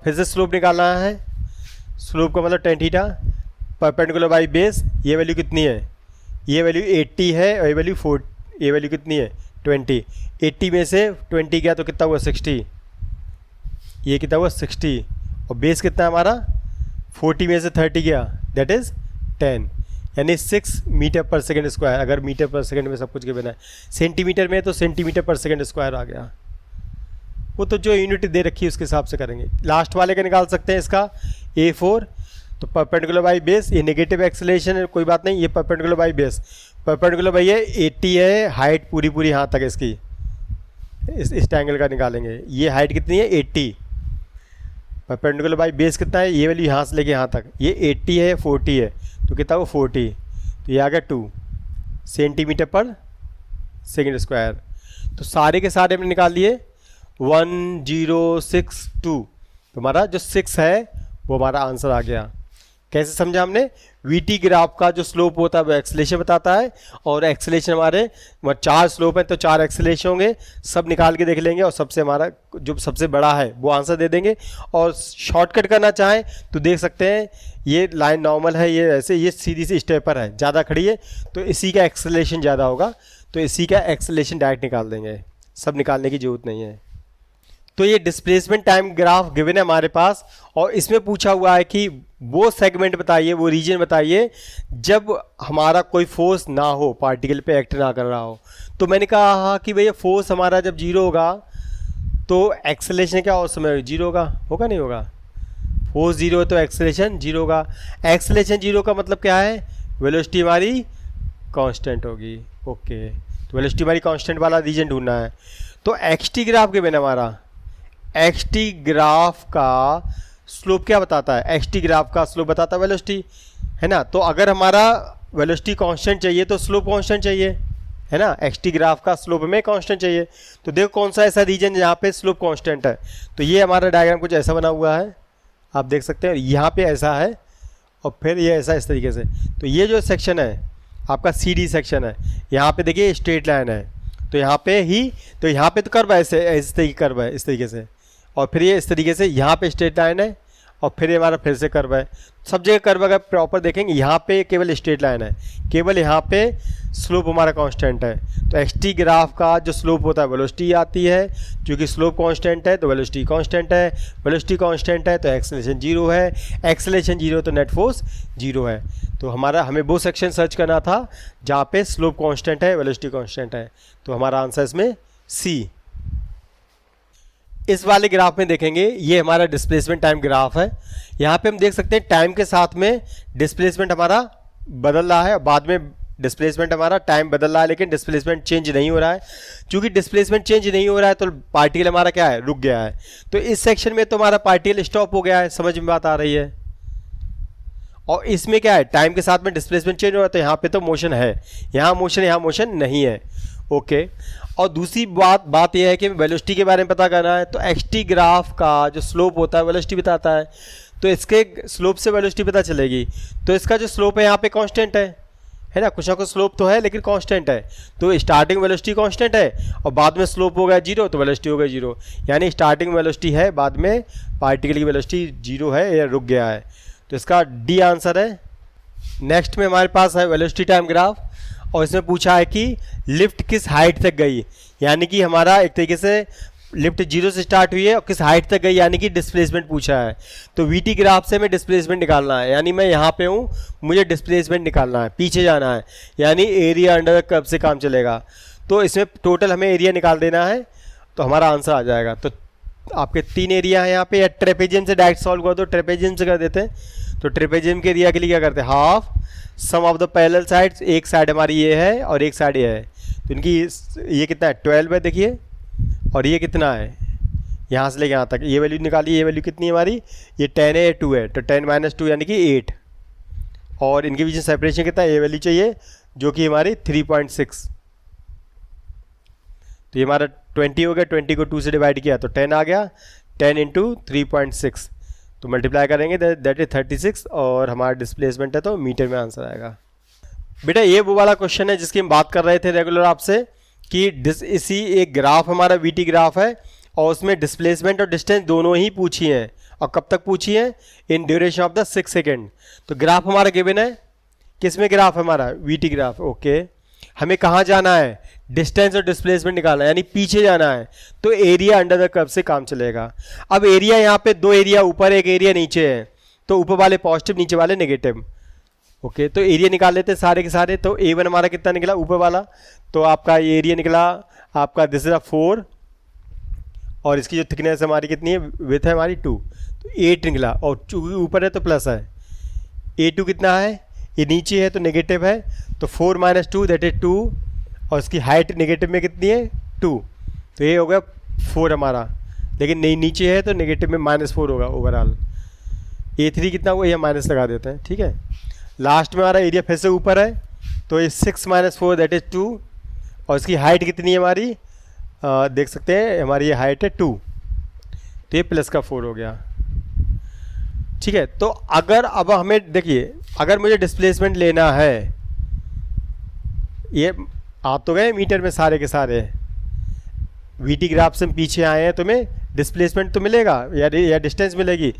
फिर से स्लोप निकालना है, स्लोप का मतलब tan theta perpendicular by base, ये वैल्यू कितनी है, ये वैल्यू 80 है और ये वैल्यू 4, ये वैल्यू कितनी है 20, 80 में से 20 गया तो कितना हुआ 60, ये कितना हुआ 60, और बेस कितना है हमारा 40 में से 30 गया दैट इज़ 10, यानी 6 मीटर पर सेकेंड स्क्वायर। अगर मीटर पर सेकेंड में सब कुछ गिवन है, सेंटीमीटर में तो सेंटीमीटर पर सेकेंड स्क्वायर आ गया, वो तो जो यूनिट दे रखी है उसके हिसाब से करेंगे। लास्ट वाले का निकाल सकते हैं, इसका A4 तो परपेंडिकुलर बाई बेस, ये नेगेटिव एक्सेलरेशन है कोई बात नहीं, ये perpendicular by base, perpendicular by ये 80 है, हाइट पूरी यहाँ तक इसकी, इस ट्रायंगल का निकालेंगे, ये हाइट कितनी है 80, परपेंडिकुलर बाई बेस कितना है, ये वैल्यू यहाँ से लेके यहाँ तक, ये 80 है 40 है, तो कितना वो 40, तो ये आ गया 2 सेंटीमीटर पर सेकेंड स्क्वायर। तो सारे के सारे हमने निकाल लिए 1062, तो हमारा जो 6 है वो हमारा आंसर आ गया। कैसे समझा हमने, वीटी ग्राफ का जो स्लोप होता है वो एक्सेलरेशन बताता है, और एक्सेलरेशन हमारे 4 स्लोप है तो 4 एक्सेलरेशन होंगे, सब निकाल के देख लेंगे और सबसे हमारा जो सबसे बड़ा है वो आंसर दे देंगे। और शॉर्टकट करना चाहें तो देख सकते हैं, ये लाइन नॉर्मल है, ये ऐसे, ये सीधी सी स्टेपर है, ज़्यादा खड़ी है तो इसी का एक्सेलरेशन ज़्यादा होगा, तो इसी का एक्सेलरेशन डायरेक्ट निकाल देंगे, सब निकालने की ज़रूरत नहीं है। तो ये डिस्प्लेसमेंट टाइम ग्राफ गिवन है हमारे पास, और इसमें पूछा हुआ है कि वो सेगमेंट बताइए, वो रीजन बताइए जब हमारा कोई फोर्स ना हो, पार्टिकल पे एक्ट ना कर रहा हो। तो मैंने कहा कि भैया फोर्स हमारा जब 0 होगा तो एक्सेलरेशन क्या उस समय 0 होगा नहीं होगा, फोर्स 0 है तो एक्सेलरेशन 0 होगा। एक्सेलरेशन 0 का मतलब क्या है, वेलोसिटी हमारी कांस्टेंट होगी। ओके, तो वेलोसिटी हमारी कांस्टेंट वाला रीजन ढूंढना है। तो एक्सटी ग्राफ के बिना हमारा एक्सटी ग्राफ का स्लोप क्या बताता है, एक्सटी ग्राफ का स्लोप बताता है वेलोसिटी, है ना। तो अगर हमारा वेलोसिटी कांस्टेंट चाहिए तो स्लोप कांस्टेंट चाहिए, है ना। एक्सटी ग्राफ का स्लोप में कांस्टेंट चाहिए, तो देखो कौन सा ऐसा रीजन जहाँ पे स्लोप कांस्टेंट है। तो ये हमारा डायग्राम कुछ ऐसा बना हुआ है, आप देख सकते हैं, यहाँ पे ऐसा है और फिर ये ऐसा इस तरीके से। तो ये जो सेक्शन है आपका CD सेक्शन है, यहाँ पे देखिए स्ट्रेट लाइन है, तो यहाँ पे ही, तो यहाँ पे तो कर्व है, ऐसे इस तरीके कर्व है इस तरीके से, और फिर ये इस तरीके से यहाँ पे स्ट्रेट लाइन है, और फिर ये हमारा फिर से कर्व है। सब जगह कर्व अगर प्रॉपर देखेंगे, यहाँ पे केवल स्ट्रेट लाइन है, केवल यहाँ पे स्लोप हमारा कांस्टेंट है। तो एक्सटी ग्राफ का जो स्लोप होता है वेलोसिटी आती है, क्योंकि स्लोप कांस्टेंट है तो वेलोसिटी कांस्टेंट है, वेलोसिटी कांस्टेंट है तो एक्सेलरेशन 0 है, एक्सेलरेशन 0 तो नेट फोर्स 0 है। तो हमें वो सेक्शन सर्च करना था जहाँ पे स्लोप कांस्टेंट है, वेलोसिटी कांस्टेंट है, तो हमारा आंसर इसमें C। इस वाले ग्राफ में देखेंगे, ये हमारा डिस्प्लेसमेंट टाइम ग्राफ है। यहाँ पे हम देख सकते हैं टाइम के साथ में डिस्प्लेसमेंट हमारा बदल रहा है, बाद में डिस्प्लेसमेंट हमारा टाइम बदल रहा है, लेकिन डिस्प्लेसमेंट चेंज नहीं हो रहा है। चूंकि डिस्प्लेसमेंट चेंज नहीं हो रहा है तो पार्टिकल हमारा क्या है, रुक गया है। तो इस सेक्शन में तो हमारा पार्टिकल स्टॉप हो गया है, समझ में बात आ रही है। और इसमें क्या है, टाइम के साथ में डिस्प्लेसमेंट चेंज हो रहा है, तो यहाँ पे तो मोशन है, यहाँ मोशन नहीं है। ओके, और दूसरी बात यह है कि वेलोसिटी के बारे में पता करना है, तो एक्सटी ग्राफ का जो स्लोप होता है वेलोसिटी बताता है, तो इसके स्लोप से वेलोसिटी पता चलेगी। तो इसका जो स्लोप है यहाँ पे कांस्टेंट है ना, कुछ ना कुछ स्लोप तो है लेकिन कांस्टेंट है, तो स्टार्टिंग वेलोसिटी कांस्टेंट है और बाद में स्लोप हो गया 0, तो वेलोसिटी हो गई 0, यानी स्टार्टिंग वेलोसिटी है, बाद में पार्टिकल की वेलोसिटी 0 है या रुक गया है, तो इसका डी आंसर है। नेक्स्ट में हमारे पास है वेलोसिटी टाइम ग्राफ, और इसमें पूछा है कि लिफ्ट किस हाइट तक गई, यानी कि हमारा एक तरीके से लिफ्ट 0 से स्टार्ट हुई है और किस हाइट तक गई, यानी कि डिस्प्लेसमेंट पूछा है। तो वीटी ग्राफ से हमें डिस्प्लेसमेंट निकालना है, यानी मैं यहाँ पे हूँ, मुझे डिस्प्लेसमेंट निकालना है, पीछे जाना है, यानी एरिया अंडर द कर्व से काम चलेगा। तो इसमें टोटल हमें एरिया निकाल देना है, तो हमारा आंसर आ जाएगा। तो आपके 3 एरिया हैं यहाँ पे, या ट्रेपेजियम से डायरेक्ट सॉल्व कर दो, ट्रेपेजियम से कर देते हैं। तो ट्रेपेजियम के एरिया के लिए क्या करते हैं, half sum of the parallel sides, एक साइड हमारी ये है और एक साइड ये है, तो इनकी ये कितना है 12 है देखिए, और ये कितना है यहाँ से लेके यहाँ तक, ये वैल्यू निकालिए, ये वैल्यू कितनी है हमारी, ये 10 है, 2 है, तो 10 - 2 यानी कि 8, और इनके बीच में सेपरेशन कितना है, ये वैल्यू चाहिए जो कि हमारी 3.6, तो ये हमारा 20 हो गया, 20 को 2 से डिवाइड किया तो 10 आ गया, 10 × 3.6, तो मल्टीप्लाई करेंगे दैट इज 36, और हमारा डिस्प्लेसमेंट है तो मीटर में आंसर आएगा। बेटा ये वो वाला क्वेश्चन है जिसकी हम बात कर रहे थे रेगुलर आपसे, कि इसी एक ग्राफ हमारा वीटी ग्राफ है और उसमें डिस्प्लेसमेंट और डिस्टेंस दोनों ही पूछी हैं, और कब तक पूछी हैं, in duration of the 6 second. तो ग्राफ हमारा गिवन है, किस में ग्राफ है हमारा, वीटी ग्राफ। ओके, हमें कहाँ जाना है, डिस्टेंस और डिस्प्लेसमेंट निकालना है, यानी पीछे जाना है, तो एरिया अंडर द कर्व से काम चलेगा। अब एरिया यहाँ पे 2 एरिया ऊपर, एक एरिया नीचे है, तो ऊपर वाले पॉजिटिव, नीचे वाले नेगेटिव। ओके, तो एरिया निकाल लेते हैं सारे के सारे। तो A1 हमारा कितना निकला ऊपर वाला, तो आपका ये एरिया निकला आपका दिस इज 4, और इसकी जो थिकनेस हमारी कितनी है, विथ है हमारी 2, तो 8 निकला, और चूँकि ऊपर है तो प्लस है। A2 कितना है, ये नीचे है तो नेगेटिव है, तो 4 - 2 दैट इज 2, और इसकी हाइट नेगेटिव में कितनी है 2, तो ये हो गया 4 हमारा, लेकिन नहीं नीचे है तो नेगेटिव में -4 होगा ओवरऑल। A3 कितना हुआ, ये माइनस लगा देते हैं, ठीक है। लास्ट में हमारा एरिया फिर से ऊपर है, तो ये 6 - 4 दैट इज 2, और इसकी हाइट कितनी है हमारी, देख सकते हैं हमारी ये हाइट है 2, तो ये प्लस का 4 हो गया, ठीक है। तो अगर अब हमें देखिए, अगर मुझे डिस्प्लेसमेंट लेना है, ये आप तो गए मीटर में सारे के सारे, वीटी ग्राफ से हम पीछे आए हैं, तो हमें डिस्प्लेसमेंट तो मिलेगा या डिस्टेंस मिलेगी,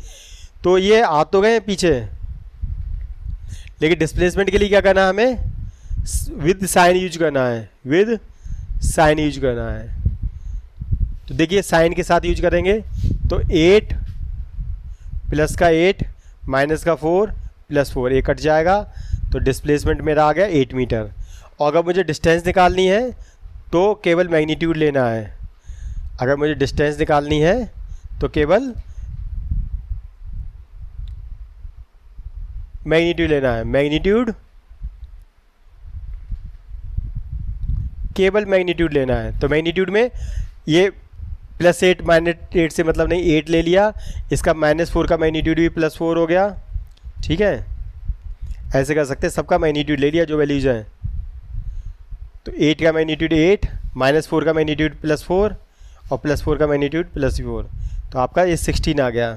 तो ये आ तो गए पीछे, लेकिन डिस्प्लेसमेंट के लिए क्या करना है, हमें विद साइन यूज करना है, विद साइन यूज करना है। तो देखिए साइन के साथ यूज करेंगे, तो 8 प्लस का 8 माइनस का 4 प्लस 4, ये कट जाएगा, तो डिस्प्लेसमेंट मेरा आ गया 8 मीटर। और अगर मुझे डिस्टेंस निकालनी है तो केवल मैग्नीट्यूड लेना है, अगर मुझे डिस्टेंस निकालनी है तो केवल मैग्नीट्यूड लेना है, केवल मैग्नीट्यूड लेना है। तो मैग्नीट्यूड में ये +8 -8 से मतलब नहीं, 8 ले लिया, इसका -4 का मैग्नीट्यूड भी +4 हो गया, ठीक है। ऐसे कर सकते हैं, सबका मैग्नीट्यूड ले लिया जो वैल्यूज हैं, तो 8 का मैग्नीट्यूड 8, -4 का मैग्नीट्यूड +4, और +4 का मैग्नीट्यूड +4, तो आपका ये 16 आ गया।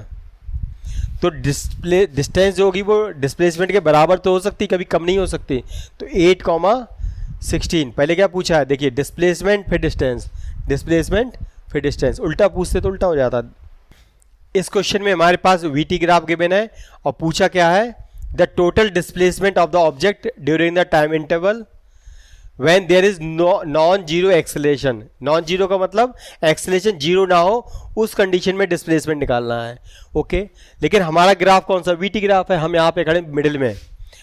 तो डिस्टेंस जो होगी वो डिस्प्लेसमेंट के बराबर तो हो सकती, कभी कम नहीं हो सकती। तो 8,16, पहले क्या पूछा है, देखिए डिस्प्लेसमेंट फिर डिस्टेंस, डिस्प्लेसमेंट फिर डिस्टेंस, उल्टा पूछते तो उल्टा हो जाता। इस क्वेश्चन में हमारे पास वीटी ग्राफ गिवन है, और पूछा क्या है, the total displacement of the object during the time interval when there is non zero acceleration. Non zero का मतलब एक्सेलरेशन जीरो ना हो, उस कंडीशन में डिस्प्लेसमेंट निकालना है। ओके, लेकिन हमारा ग्राफ कौन सा, वीटी ग्राफ है, हम यहाँ पे खड़े मिडिल में,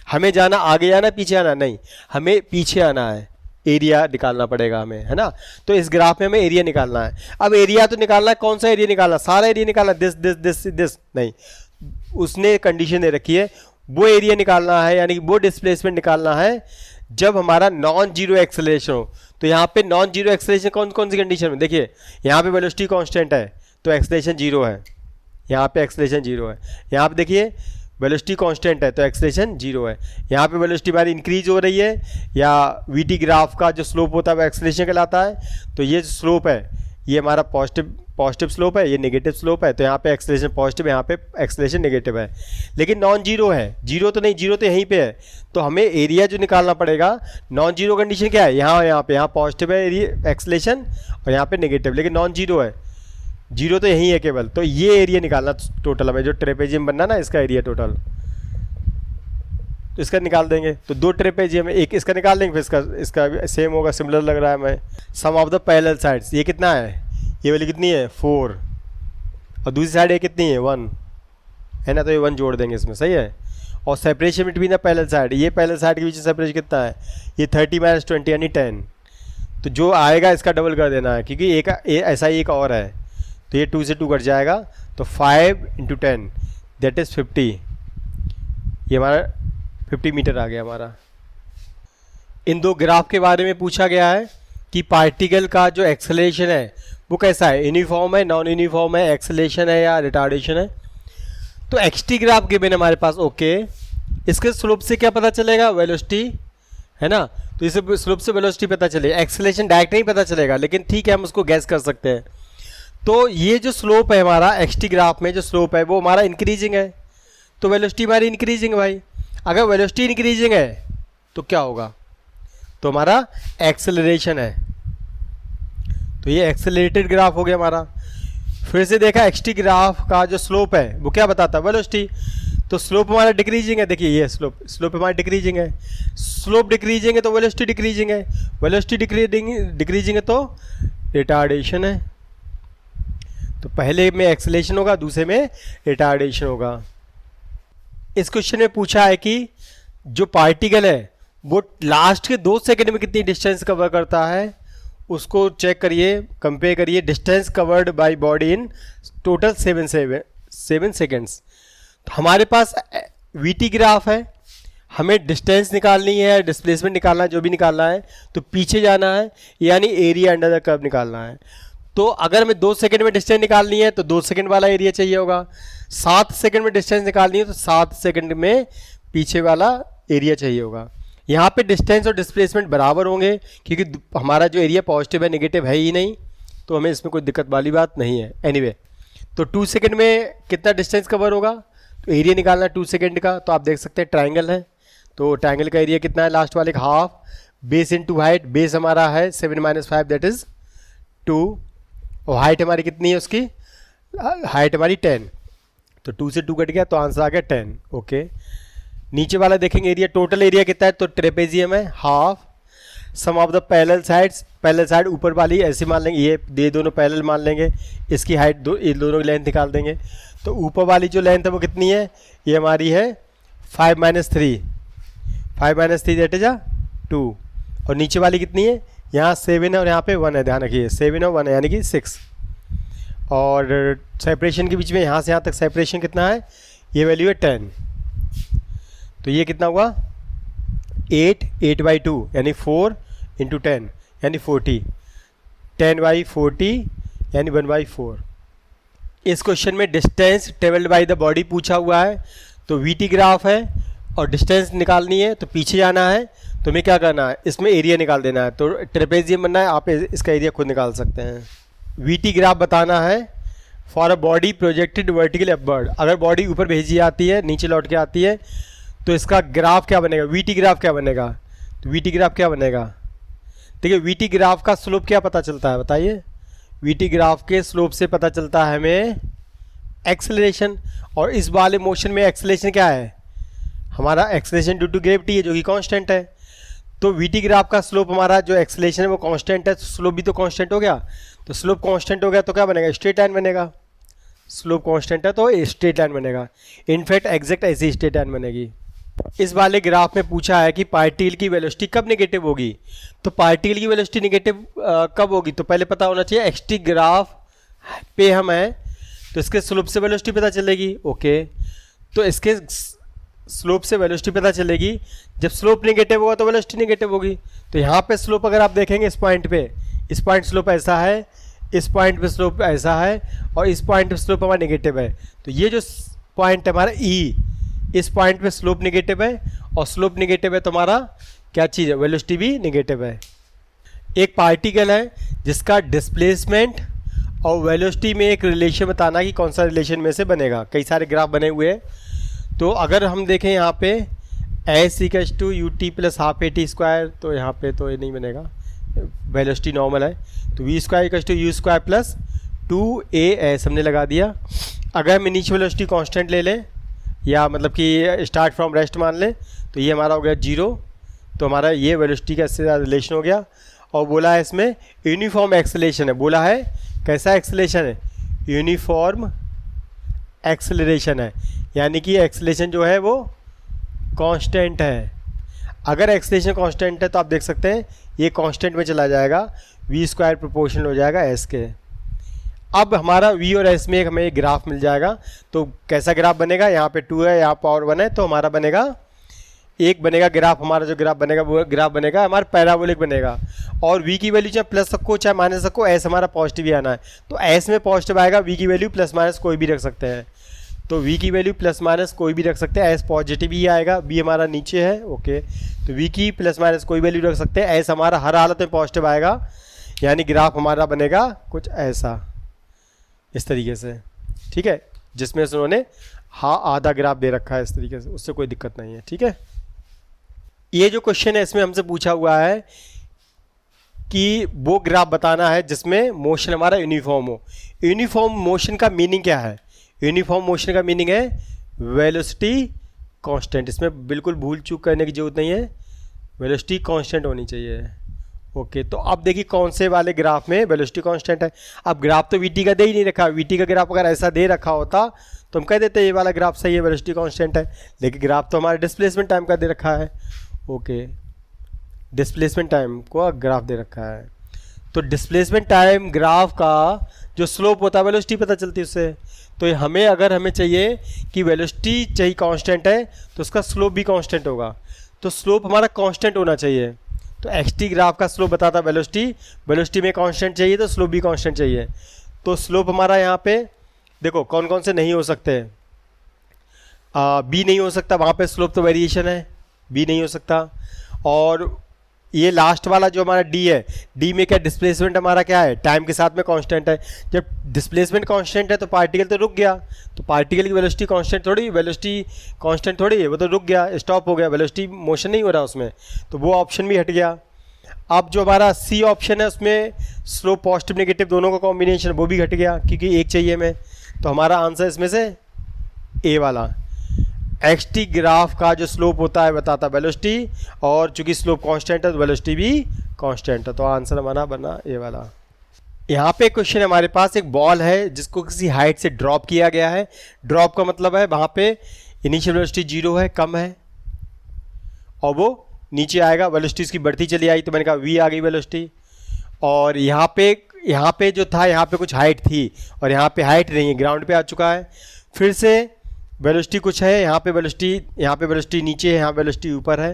हमें जाना आगे जाना पीछे आना नहीं, हमें पीछे आना है, एरिया निकालना पड़ेगा हमें, है ना। तो इस ग्राफ में हमें एरिया निकालना है। अब एरिया तो निकालना है, कौन सा एरिया निकालना, सारा एरिया निकालना, दिस दिस दिस दिस नहीं, उसने कंडीशन दे रखी है, वो एरिया निकालना है, यानी कि वो डिस्प्लेसमेंट निकालना है जब हमारा नॉन जीरो एक्सेलरेशन हो। तो यहाँ पे नॉन जीरो एक्सेलरेशन कौन कौन सी कंडीशन में, देखिए यहाँ पे वेलोसिटी कांस्टेंट है तो एक्सेलरेशन जीरो है, यहाँ पे एक्सेलरेशन जीरो है, यहाँ पे देखिए वेलोसिटी कांस्टेंट है तो एक्सेलरेशन जीरो है। यहाँ पे वेलोसिटी हमारी इंक्रीज हो रही है, या वीटी ग्राफ का जो स्लोप होता है वो एक्सेलरेशन कहलाता है। तो ये जो स्लोप है ये हमारा पॉजिटिव स्लोप है, ये नेगेटिव स्लोप है, तो यहाँ पे एक्सेलरेशन पॉजिटिव है, यहाँ पे एक्सेलरेशन नेगेटिव है। लेकिन नॉन जीरो है, जीरो तो नहीं, जीरो तो यहीं पे है, तो हमें एरिया जो निकालना पड़ेगा, नॉन जीरो कंडीशन क्या है, यहाँ पॉजिटिव है एरिया एक्सेलरेशन और यहाँ पे नेगेटिव, लेकिन नॉन जीरो है, जीरो तो यहीं है केवल। तो ये एरिया निकालना टोटल हमें, जो ट्रेपेजियम बनना ना इसका एरिया टोटल, तो इसका निकाल देंगे। तो 2 ट्रेपेजियम, एक इसका निकाल देंगे, फिर इसका सेम होगा, सिमिलर लग रहा है हमें। सम ऑफ द पैरेलल साइड्स, ये कितना है, ये वाली कितनी है 4, और दूसरी साइड ये कितनी है 1 है ना, तो ये 1 जोड़ देंगे इसमें, सही है। और separation between the parallel side, ये पैरेलल साइड के बीच सेपरेशन कितना है, ये 30 - 20 यानी 10। तो जो आएगा इसका डबल कर देना है, क्योंकि ऐसा ही एक और है, तो ये 2 से 2 कट जाएगा, तो 5 × 10 दैट इज़ 50, ये हमारा 50 मीटर आ गया हमारा। इन 2 ग्राफ के बारे में पूछा गया है कि पार्टिकल का जो एक्सेलरेशन है वो कैसा है, यूनिफॉर्म है, नॉन यूनिफॉर्म है, एक्सेलरेशन है या रिटार्डेशन है। तो एक्सटी ग्राफ गिवन है हमारे पास, ओके। इसके स्लोप से क्या पता चलेगा, वेलोसिटी है ना, तो इसे स्लोप से वेलोसिटी पता चलेगा, एक्सेलरेशन डायरेक्ट नहीं पता चलेगा, लेकिन ठीक है हम उसको गैस कर सकते हैं। तो ये जो स्लोप है हमारा एक्सटी ग्राफ में, जो स्लोप है वो हमारा इंक्रीजिंग है, तो वेलोसिटी हमारी इंक्रीजिंग है भाई। अगर वेलोसिटी इंक्रीजिंग है तो क्या होगा, तो हमारा एक्सेलरेशन है, तो ये एक्सेलरेटेड ग्राफ हो गया हमारा। फिर से देखा एक्सटी ग्राफ का जो स्लोप है वो क्या बताता है, वेलोसिटी, तो स्लोप हमारा डिक्रीजिंग है, देखिए ये स्लोप हमारा डिक्रीजिंग है, स्लोप डिक्रीजिंग है तो वेलोसिटी डिक्रीजिंग है, वेलोसिटी डिक्रीजिंग है तो रिटार्डेशन है। तो पहले में एक्सेलरेशन होगा, दूसरे में रिटार्डेशन होगा। इस क्वेश्चन में पूछा है कि जो पार्टिकल है वो लास्ट के 2 सेकंड में कितनी डिस्टेंस कवर करता है, उसको चेक करिए, कंपेयर करिए, distance covered by body in total 7 seconds. तो हमारे पास वीटी ग्राफ है, हमें डिस्टेंस निकालनी है, डिस्प्लेसमेंट निकालना है, जो भी निकालना है, तो पीछे जाना है, यानी एरिया अंडर द कर्व निकालना है। तो अगर हमें 2 सेकंड में डिस्टेंस निकालनी है तो 2 सेकंड वाला एरिया चाहिए होगा, 7 सेकंड में डिस्टेंस निकालनी है तो 7 सेकंड में पीछे वाला एरिया चाहिए होगा। यहाँ पे डिस्टेंस और डिस्प्लेसमेंट बराबर होंगे, क्योंकि हमारा जो एरिया पॉजिटिव है नेगेटिव है ही नहीं, तो हमें इसमें कोई दिक्कत वाली बात नहीं है। एनीवे, तो 2 सेकंड में कितना डिस्टेंस कवर होगा, तो एरिया निकालना है 2 सेकंड का, तो आप देख सकते हैं ट्राइंगल है, तो ट्राइंगल का एरिया कितना है, लास्ट वाले का half, base into height, base हमारा है 7 - 5 दैट इज़ 2, और हाइट हमारी कितनी है उसकी, हाइट हमारी 10, तो 2 से 2 कट गया तो आंसर आ गया 10, ओके। नीचे वाला देखेंगे एरिया, टोटल एरिया कितना है, तो ट्रेपेजियम है half, sum of the parallel sides, parallel side ऊपर वाली ऐसे मान लेंगे, ये दोनों पैरेलल मान लेंगे, इसकी हाइट ये दोनों की लेंथ निकाल देंगे। तो ऊपर वाली जो लेंथ है वो कितनी है, ये हमारी है 5 - 3, 5 - 3 दैट इज 2, और नीचे वाली कितनी है, यहाँ 7 है और यहाँ पे 1 है, ध्यान रखिए 7 और 1 है यानी कि 6। और सेपरेशन के बीच में यहाँ से यहाँ तक सेपरेशन कितना है, ये वैल्यू है 10, तो ये कितना हुआ 8/2 यानी 4 × 10 यानी 40, 10/40 यानी 1/4। इस क्वेश्चन में distance travelled by the body पूछा हुआ है, तो वीटी ग्राफ है और डिस्टेंस निकालनी है, तो पीछे जाना है, तो हमें क्या करना है, इसमें एरिया निकाल देना है, तो ट्रेपेजियम बनना है, आप इसका एरिया खुद निकाल सकते हैं। वीटी ग्राफ बताना है for a body projected vertical upward, अगर बॉडी ऊपर भेजी आती है नीचे लौट के आती है तो इसका ग्राफ क्या बनेगा, वीटी ग्राफ क्या बनेगा, तो वीटी ग्राफ क्या बनेगा, देखिए वीटी ग्राफ का स्लोप क्या पता चलता है बताइए, वीटी ग्राफ के स्लोप से पता चलता है हमें एक्सेलरेशन, और इस वाले मोशन में एक्सेलरेशन क्या है, हमारा एक्सेलरेशन ड्यू टू ग्रेविटी है जो कि कांस्टेंट है। तो वीटी ग्राफ का स्लोप हमारा जो एक्सेलरेशन है वो कांस्टेंट है, तो स्लोप भी तो कांस्टेंट हो गया, तो स्लोप कांस्टेंट हो गया तो क्या बनेगा, स्ट्रेट लाइन बनेगा, स्लोप कांस्टेंट है तो स्ट्रेट लाइन बनेगा, इनफैक्ट एग्जैक्ट ऐसी स्ट्रेट लाइन बनेगी। इस वाले ग्राफ में पूछा है कि पार्टिकल की वेलोसिटी कब नेगेटिव होगी, तो पार्टिकल की वेलोसिटी नेगेटिव कब होगी, तो पहले पता होना चाहिए एक्सटी ग्राफ पे हम हैं तो इसके स्लोप से वेलोसिटी पता चलेगी, ओके। तो इसके स्लोप से वेलोसिटी पता चलेगी, जब स्लोप नेगेटिव होगा तो वेलोसिटी नेगेटिव होगी। तो यहाँ पे स्लोप अगर आप देखेंगे इस पॉइंट पे, इस पॉइंट स्लोप ऐसा है, इस पॉइंट पे स्लोप ऐसा है, और इस पॉइंट पे स्लोप हमारा नेगेटिव है, तो ये जो पॉइंट है हमारा ई, इस पॉइंट पे स्लोप नेगेटिव है, और स्लोप नेगेटिव है तो हमारा क्या चीज़ है, वेलोसिटी भी नेगेटिव है। एक पार्टिकल है जिसका डिस्प्लेसमेंट और वेलोसिटी में एक रिलेशन बताना कि कौन सा रिलेशन में से बनेगा। कई सारे ग्राफ बने हुए हैं, तो अगर हम देखें यहाँ पे s equals to u t plus half a t square, तो यहाँ पे तो ये नहीं बनेगा, वेलोसिटी नॉर्मल है, तो v square equals to u square plus 2a हमने लगा दिया। अगर हम इनिशियल वेलोसिटी कांस्टेंट ले लें, या मतलब कि स्टार्ट फ्रॉम रेस्ट मान लें, तो ये हमारा हो गया 0, तो हमारा ये वेलोसिटी का इससे ज़्यादा रिलेशन हो गया। और बोला है इसमें यूनिफॉर्म एक्सेलरेशन है, बोला है कैसा एक्सेलरेशन है, यूनिफॉर्म एक्सेलरेशन है, यानी कि एक्सेलरेशन जो है वो कांस्टेंट है। अगर एक्सेलरेशन कांस्टेंट है तो आप देख सकते हैं ये कांस्टेंट में चला जाएगा, वी स्क्वायर प्रोपोर्शनल हो जाएगा एस के। अब हमारा वी और एस में हमें एक ग्राफ मिल जाएगा, तो कैसा ग्राफ बनेगा, यहाँ पे 2 है, यहाँ पावर 1 है, तो हमारा बनेगा एक बनेगा ग्राफ, हमारा जो ग्राफ बनेगा वो ग्राफ बनेगा हमारा पैराबोलिक बनेगा। और v की वैल्यू चाहे प्लस रखो चाहे माइनस रखो, एस हमारा पॉजिटिव ही आना है, तो एस में पॉजिटिव आएगा, v की वैल्यू प्लस माइनस कोई भी रख सकते हैं, तो v की वैल्यू प्लस माइनस कोई भी रख सकते हैं, एस पॉजिटिव ही आएगा, b हमारा नीचे है, ओके, तो v की प्लस माइनस कोई वैल्यू रख सकते हैं, एस हमारा हर हालत में पॉजिटिव आएगा, यानी ग्राफ हमारा बनेगा कुछ ऐसा, इस तरीके से, ठीक है, जिसमें उन्होंने हाँ आधा ग्राफ दे रखा है इस तरीके से, उससे कोई दिक्कत नहीं है, ठीक है। ये जो क्वेश्चन है इसमें हमसे पूछा हुआ है कि वो ग्राफ बताना है जिसमें मोशन हमारा यूनिफॉर्म हो। यूनिफॉर्म मोशन का मीनिंग क्या है, यूनिफॉर्म मोशन का मीनिंग है वेलोसिटी कांस्टेंट, इसमें बिल्कुल भूल चूक करने की जरूरत नहीं है, वेलोसिटी कांस्टेंट होनी चाहिए, ओके। तो अब देखिए कौन से वाले ग्राफ में वेलोसिटी कांस्टेंट है। अब ग्राफ तो वीटी का दे ही नहीं रखा, वीटी का ग्राफ अगर ऐसा दे रखा होता तो हम कह देते ये वाला ग्राफ सही है, वेलोसिटी कांस्टेंट है, लेकिन ग्राफ तो हमारा डिस्प्लेसमेंट टाइम का दे रखा है, ओके, डिस्प्लेसमेंट टाइम को ग्राफ दे रखा है, तो डिस्प्लेसमेंट टाइम ग्राफ का जो स्लोप होता है वेलोसिटी पता चलती है उससे। तो हमें अगर हमें चाहिए कि वेलोसिटी चाहिए कांस्टेंट है तो उसका स्लोप भी कांस्टेंट होगा, तो स्लोप हमारा कांस्टेंट होना चाहिए। तो एक्सटी ग्राफ का स्लोप बताता है वेलोसिटी, वेलोसिटी में कांस्टेंट चाहिए तो स्लोप भी कांस्टेंट चाहिए। तो स्लोप हमारा यहाँ पे देखो कौन कौन से नहीं हो सकते, बी नहीं हो सकता, वहाँ पे स्लोप तो वेरिएशन है, बी नहीं हो सकता। और ये लास्ट वाला जो हमारा डी है, डी में क्या डिस्प्लेसमेंट हमारा क्या है, टाइम के साथ में कांस्टेंट है। जब डिस्प्लेसमेंट कांस्टेंट है तो पार्टिकल तो रुक गया, तो पार्टिकल की वेलोसिटी कांस्टेंट थोड़ी, वेलोसिटी कांस्टेंट थोड़ी है, वो तो रुक गया, स्टॉप हो गया, वेलोसिटी मोशन नहीं हो रहा उसमें, तो वो ऑप्शन भी हट गया। अब जो हमारा सी ऑप्शन है उसमें स्लोप पॉजिटिव नेगेटिव दोनों का कॉम्बिनेशन, वो भी घट गया क्योंकि एक चाहिए हमें, तो हमारा आंसर इसमें से ए वाला। एक्सटी ग्राफ का जो स्लोप होता है बताता वेलोसिटी, और चूंकि स्लोप कांस्टेंट है तो वेलोसिटी भी कांस्टेंट है, तो आंसर हमारा बना ए वाला। यहाँ पे क्वेश्चन हमारे पास एक बॉल है जिसको किसी हाइट से ड्रॉप किया गया है। ड्रॉप का मतलब है वहाँ पे इनिशियल वेलोसिटी 0 है, कम है, और वो नीचे आएगा, वेलोसिटी उसकी बढ़ती चली आई, तो मैंने कहा वी आ गई वेलोसिटी। और यहाँ पे जो था यहाँ पे कुछ हाइट थी और यहाँ पे हाइट नहीं है, ग्राउंड पे आ चुका है। फिर से वेलोसिटी कुछ है, यहाँ पे वेलोसिटी नीचे है, यहाँ वेलोसिटी ऊपर है।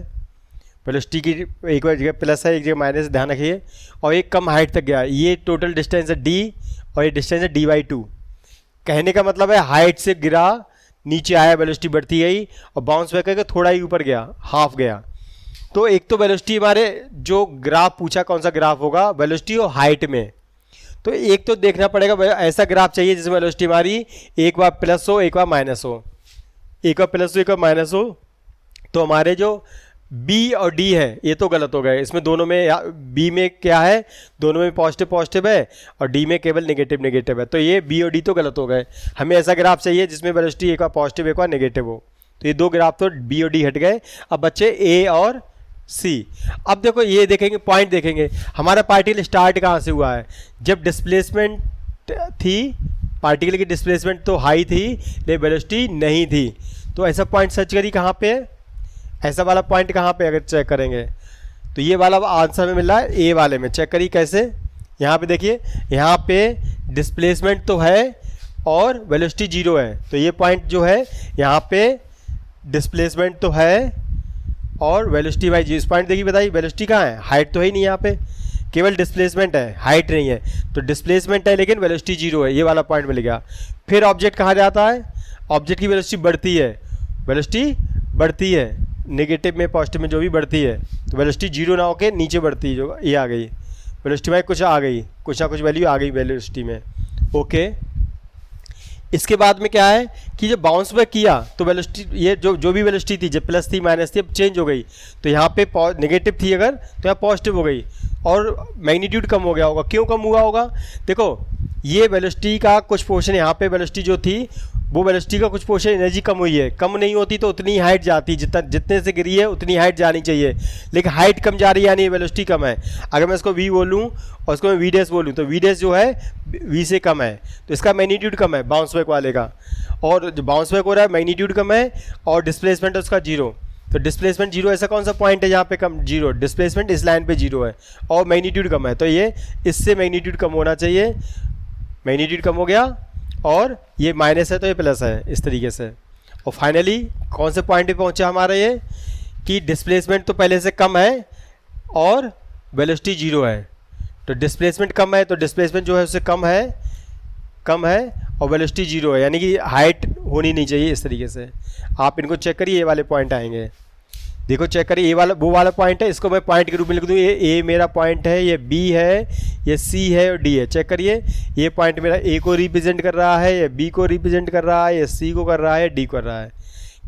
वेलोसिटी की एक जगह प्लस है, एक जगह माइनस, ध्यान रखिए। और एक कम हाइट तक गया, ये टोटल डिस्टेंस है डी, और ये डिस्टेंस है dy/2। कहने का मतलब है हाइट से गिरा, नीचे आया, वेलोसिटी बढ़ती गई, और बाउंस बैक करके थोड़ा ही ऊपर गया, हाफ गया। तो एक तो वेलोसिटी हमारे जो ग्राफ पूछा कौन सा ग्राफ होगा, वेलोसिटी और हाइट में, तो एक तो देखना पड़ेगा ऐसा ग्राफ चाहिए जिसमें वेलोसिटी हमारी एक बार प्लस हो एक बार माइनस हो, एक बार प्लस हो एक बार माइनस हो। तो हमारे जो बी और डी है ये तो गलत हो गए, इसमें दोनों में बी में क्या है, दोनों में पॉजिटिव पॉजिटिव है और डी में केवल नेगेटिव नेगेटिव है, तो ये बी और डी तो गलत हो गए। हमें ऐसा ग्राफ चाहिए जिसमें वेलोसिटी एक बार पॉजिटिव एक बार नेगेटिव हो, तो ये दो ग्राफ तो बी और डी हट गए। अब बच्चे ए और सी। अब देखो ये देखेंगे, पॉइंट देखेंगे, हमारा पार्टिकल स्टार्ट कहाँ से हुआ है, जब डिस्प्लेसमेंट थी, पार्टिकल की डिस्प्लेसमेंट तो हाई थी लेकिन वेलोसिटी नहीं थी, तो ऐसा पॉइंट सर्च करिए कहाँ पे है, ऐसा वाला पॉइंट कहाँ पे, अगर चेक करेंगे तो ये वाला आंसर में मिल रहा है ए वाले में। चेक करिए कैसे, यहाँ पे देखिए, यहाँ पे डिस्प्लेसमेंट तो है और वेलोसिटी 0 है, तो ये पॉइंट जो है यहाँ पे डिस्प्लेसमेंट तो है और वेलोसिटी बाई जी। इस पॉइंट देखिए, बताइए वेलोसिटी कहाँ है, हाइट तो है ही नहीं, यहाँ पे केवल डिस्प्लेसमेंट है, हाइट नहीं है, तो डिस्प्लेसमेंट है लेकिन वेलोसिटी 0 है, ये वाला पॉइंट मिल गया। फिर ऑब्जेक्ट कहाँ जाता है, ऑब्जेक्ट की वेलोसिटी बढ़ती है, वेलोसिटी बढ़ती है, नेगेटिव में पॉजिटिव में जो भी बढ़ती है, तो वेलोसिटी जीरो ना होके नीचे बढ़ती है, जो ये आ गई वेलोसिटी में कुछ आ गई, कुछ ना कुछ वैल्यू आ गई वेलोसिटी में। ओके, इसके बाद में क्या है कि जब बाउंस बैक किया तो वेलोसिटी, ये जो भी वेलोसिटी थी, जब प्लस थी माइनस थी, अब चेंज हो गई, तो यहाँ पे नेगेटिव थी अगर, तो यहाँ पॉजिटिव हो गई और मैग्नीट्यूड कम हो गया होगा। क्यों कम हुआ होगा? देखो, ये वेलोसिटी का कुछ पोर्शन, यहाँ पे वेलोसिटी जो थी वो वेलोसिटी का कुछ पोर्शन एनर्जी कम हुई है, कम नहीं होती तो उतनी हाइट जाती, जितने से गिरी है उतनी हाइट जानी चाहिए, लेकिन हाइट कम जा रही है यानी वेलोसिटी कम है। अगर मैं इसको v बोलूँ और इसको मैं v डैश बोलूँ तो v डैश जो है v से कम है, तो इसका मैग्नीट्यूड कम है बाउंस बैक वाले का, और जो बाउंस बैक हो रहा है मैग्नीट्यूड कम है और डिस्प्लेसमेंट है उसका जीरो। तो डिस्प्लेसमेंट जीरो, ऐसा कौन सा पॉइंट है जहाँ पे कम जीरो, डिस्प्लेसमेंट इस लाइन पे जीरो है और मैग्नीट्यूड कम है, तो ये इससे मैग्नीट्यूड कम होना चाहिए, मैग्नीट्यूड कम हो गया और ये माइनस है तो ये प्लस है, इस तरीके से। और फाइनली कौन से पॉइंट पे पहुंचा हमारा ये कि डिस्प्लेसमेंट तो पहले से कम है और वेलोसिटी जीरो है, तो डिस्प्लेसमेंट कम है तो डिस्प्लेसमेंट जो है उससे कम है और वेलोसिटी जीरो है, यानी कि हाइट होनी नहीं चाहिए। इस तरीके से आप इनको चेक करिए, ये वाले पॉइंट आएंगे, देखो चेक करिए, ये वाला वो वाला पॉइंट है, इसको मैं पॉइंट के रूप में लिख दूँ, ये ए मेरा पॉइंट है, ये बी है, ये सी है और डी है। चेक करिए, ये पॉइंट मेरा ए को रिप्रेजेंट कर रहा है, ये बी को रिप्रेजेंट कर रहा है, ये सी को कर रहा है, डी कर रहा है।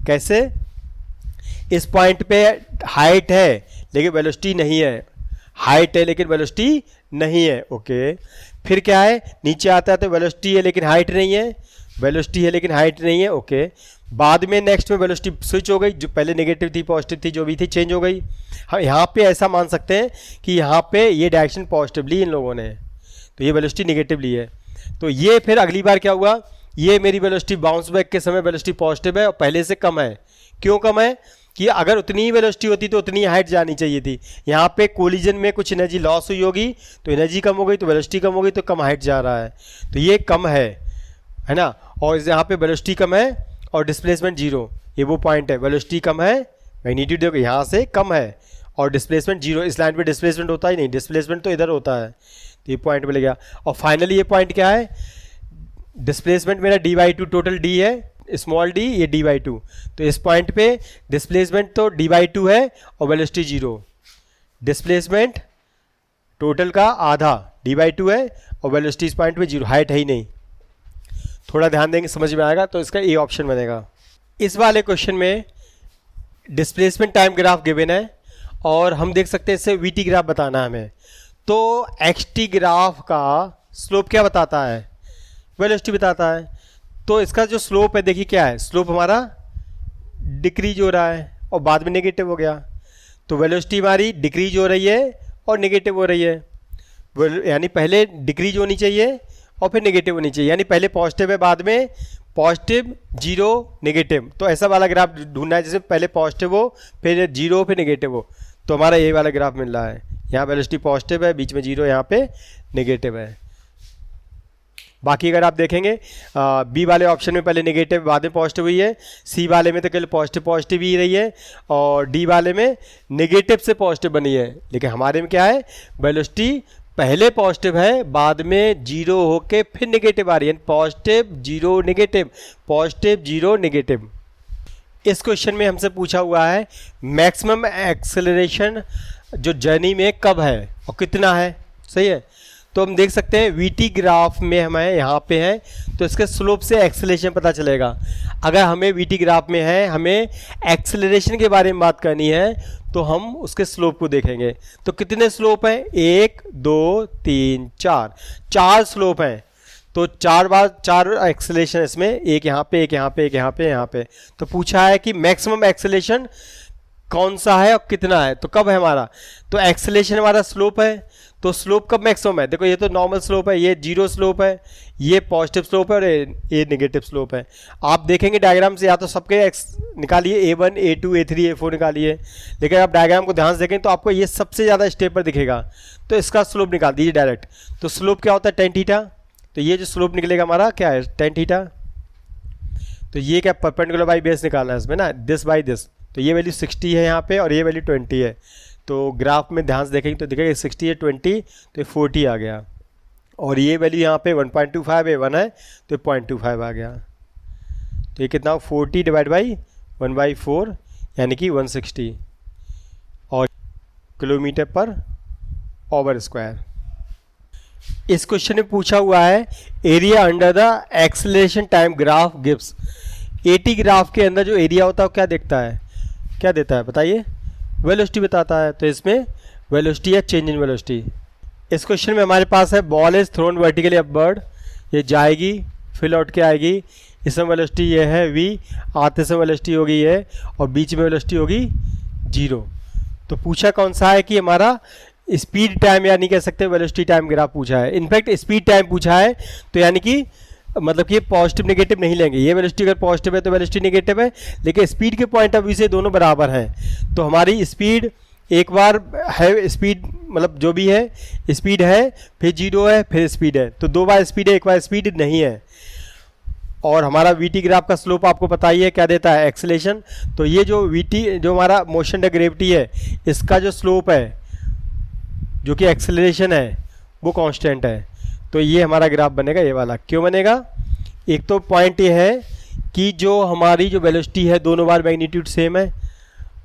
कैसे? इस पॉइंट पे हाइट है लेकिन वेलोसिटी नहीं है, हाइट है लेकिन वेलोसिटी नहीं है। ओके, फिर क्या है, नीचे आता है तो वेलोसिटी है लेकिन हाइट नहीं है, वेलोसिटी है लेकिन हाइट नहीं है। ओके, बाद में नेक्स्ट में वेलोसिटी स्विच हो गई, जो पहले नेगेटिव थी पॉजिटिव थी, जो भी थी चेंज हो गई। हम यहाँ पे ऐसा मान सकते हैं कि यहाँ पे ये डायरेक्शन पॉजिटिव ली इन लोगों ने, तो ये वेलोसिटी नेगेटिव ली है। तो ये फिर अगली बार क्या हुआ, ये मेरी वेलोसिटी बाउंस बैक के समय वेलोसिटी पॉजिटिव है और पहले से कम है। क्यों कम है? कि अगर उतनी ही वेलोसिटी होती तो उतनी हाइट जानी चाहिए थी, यहाँ पे कोलिजन में कुछ एनर्जी लॉस हुई होगी तो एनर्जी कम हो गई, तो वेलोसिटी कम हो गई, तो कम हाइट जा रहा है, तो ये कम है ना। और यहाँ पे वेलोसिटी कम है और डिस्प्लेसमेंट जीरो, ये वो पॉइंट है, वेलोसिटी कम है, मैग्नीट्यूड देखो यहाँ से कम है और डिस्प्लेसमेंट जीरो। इस लाइन पे डिस्प्लेसमेंट होता ही नहीं, डिस्प्लेसमेंट तो इधर होता है, तो ये पॉइंट मिल गया। और फाइनली ये पॉइंट क्या है, डिस्प्लेसमेंट मेरा d/2 टोटल d है, स्मॉल d, ये d/2, तो इस पॉइंट पे डिस्प्लेसमेंट तो d/2 है और वेलोसिटी जीरो, डिस्प्लेसमेंट टोटल का आधा d/2 है और वेलोसिटी इस पॉइंट पे जीरो, हाइट है ही नहीं। थोड़ा ध्यान देंगे समझ में आएगा, तो इसका ए ऑप्शन बनेगा। इस वाले क्वेश्चन में डिस्प्लेसमेंट टाइम ग्राफ गिवन है और हम देख सकते हैं इससे वीटी ग्राफ बताना है हमें, तो एक्सटी ग्राफ का स्लोप क्या बताता है, वेलोसिटी बताता है। तो इसका जो स्लोप है देखिए क्या है, स्लोप हमारा डिक्रीज हो रहा है और बाद में नेगेटिव हो गया, तो वेलोसिटी हमारी डिक्रीज हो रही है और नेगेटिव हो रही है, यानी पहले डिक्रीज होनी चाहिए और फिर नेगेटिव होनी चाहिए, यानी पहले पॉजिटिव है बाद में पॉजिटिव जीरो नेगेटिव। तो ऐसा वाला ग्राफ ढूंढना है जिसमें पहले पॉजिटिव हो फिर जीरो फिर नेगेटिव हो, तो हमारा ये वाला ग्राफ मिल रहा है। यहाँ वेलोसिटी पॉजिटिव है, बीच में जीरो, यहाँ पे नेगेटिव है। बाकी अगर आप देखेंगे बी वाले ऑप्शन में पहले नेगेटिव बाद में पॉजिटिव हुई है, सी वाले में तो केवल पॉजिटिव ही रही है और डी वाले में नेगेटिव से पॉजिटिव बनी है। लेकिन हमारे में क्या है, वेलोसिटी पहले पॉजिटिव है बाद में जीरो होके फिर नेगेटिव आ रही है, positive zero negative, positive zero negative. इस क्वेश्चन में हमसे पूछा हुआ है मैक्सिमम एक्सेलरेशन जो जर्नी में कब है और कितना है, सही है। तो हम देख सकते हैं वीटी ग्राफ में हमें यहाँ पे है तो इसके स्लोप से एक्सेलरेशन पता चलेगा। अगर हमें वीटी ग्राफ में है, हमें एक्सेलरेशन के बारे में बात करनी है तो हम उसके स्लोप को देखेंगे। तो कितने स्लोप हैं, 1 2 3 4, 4 स्लोप हैं, तो 4 बार 4 एक्सेलरेशन इसमें, एक यहाँ पे, एक यहाँ पे, एक यहाँ पे, यहाँ पे। तो पूछा है कि मैक्सिमम एक्सेलरेशन कौन सा है और कितना है, तो कब है हमारा, तो एक्सेलरेशन हमारा स्लोप है, तो स्लोप कब मैक्सिमम है, देखो ये तो नॉर्मल स्लोप है, ये जीरो स्लोप है, ये पॉजिटिव स्लोप है और ये नेगेटिव स्लोप है। आप देखेंगे डायग्राम से या तो सबके निकालिए A1 A2 A3 A4 निकालिए, लेकिन आप डायग्राम को ध्यान से देखें तो आपको ये सबसे ज़्यादा स्टेप पर दिखेगा, तो इसका स्लोप निकाल दीजिए डायरेक्ट। तो स्लोप क्या होता है, tan थीटा, तो ये जो स्लोप निकलेगा हमारा क्या है, tan थीटा। तो ये क्या परपेंडिकुलर बाई बेस निकालना है इसमें ना, दिस बाई दिस, तो ये वैल्यू 60 है यहाँ पे और ये वैल्यू 20 है। तो ग्राफ में ध्यान से देखेंगे तो दिखेगा 60 है 20, तो ये 40 आ गया और ये वैल्यू यहाँ पे 1.25 है 1 है तो 0.25 आ गया। तो ये कितना 40 डिवाइड बाई 1/4 यानी कि 160 और किलोमीटर पर ओवर स्क्वायर। इस क्वेश्चन में पूछा हुआ है area under the acceleration time graph gives. Eighty graph के अंदर जो एरिया होता है वो क्या देखता है, क्या देता है बताइए, वेलोसिटी बताता है। तो इसमें वेलोसिटी है चेंज इन वेलोसिटी। इस क्वेश्चन में हमारे पास है ball is thrown vertically upward, ये जाएगी फिर लौट के आएगी, इसमें वेलोसिटी ये है v, आते समय वेलोसिटी होगी ये, और बीच में वेलोसिटी होगी 0। तो पूछा कौन सा है कि हमारा स्पीड टाइम, या नहीं कह सकते वेलोसिटी टाइम ग्राफ पूछा है। इनफैक्ट स्पीड टाइम पूछा है, तो यानी कि मतलब कि ये पॉजिटिव नेगेटिव नहीं लेंगे। ये वेलोसिटी अगर पॉजिटिव है तो वेलोसिटी नेगेटिव है, लेकिन स्पीड के पॉइंट ऑफ व्यू से दोनों बराबर हैं। तो हमारी स्पीड एक बार है, स्पीड मतलब जो भी है स्पीड है, फिर 0 है, फिर स्पीड है, तो 2 बार स्पीड है, एक बार स्पीड नहीं है। और हमारा वीटी ग्राफ का स्लोप आपको पता ही है क्या देता है, एक्सेलेरेशन। तो ये जो वीटी जो हमारा मोशन द ग्रेविटी है, इसका जो स्लोप है जो कि एक्सेलरेशन है वो कांस्टेंट है। तो ये हमारा ग्राफ बनेगा ये वाला। क्यों बनेगा, एक तो पॉइंट ये है कि जो हमारी जो वेलोसिटी है दोनों बार मैग्नीट्यूड सेम है,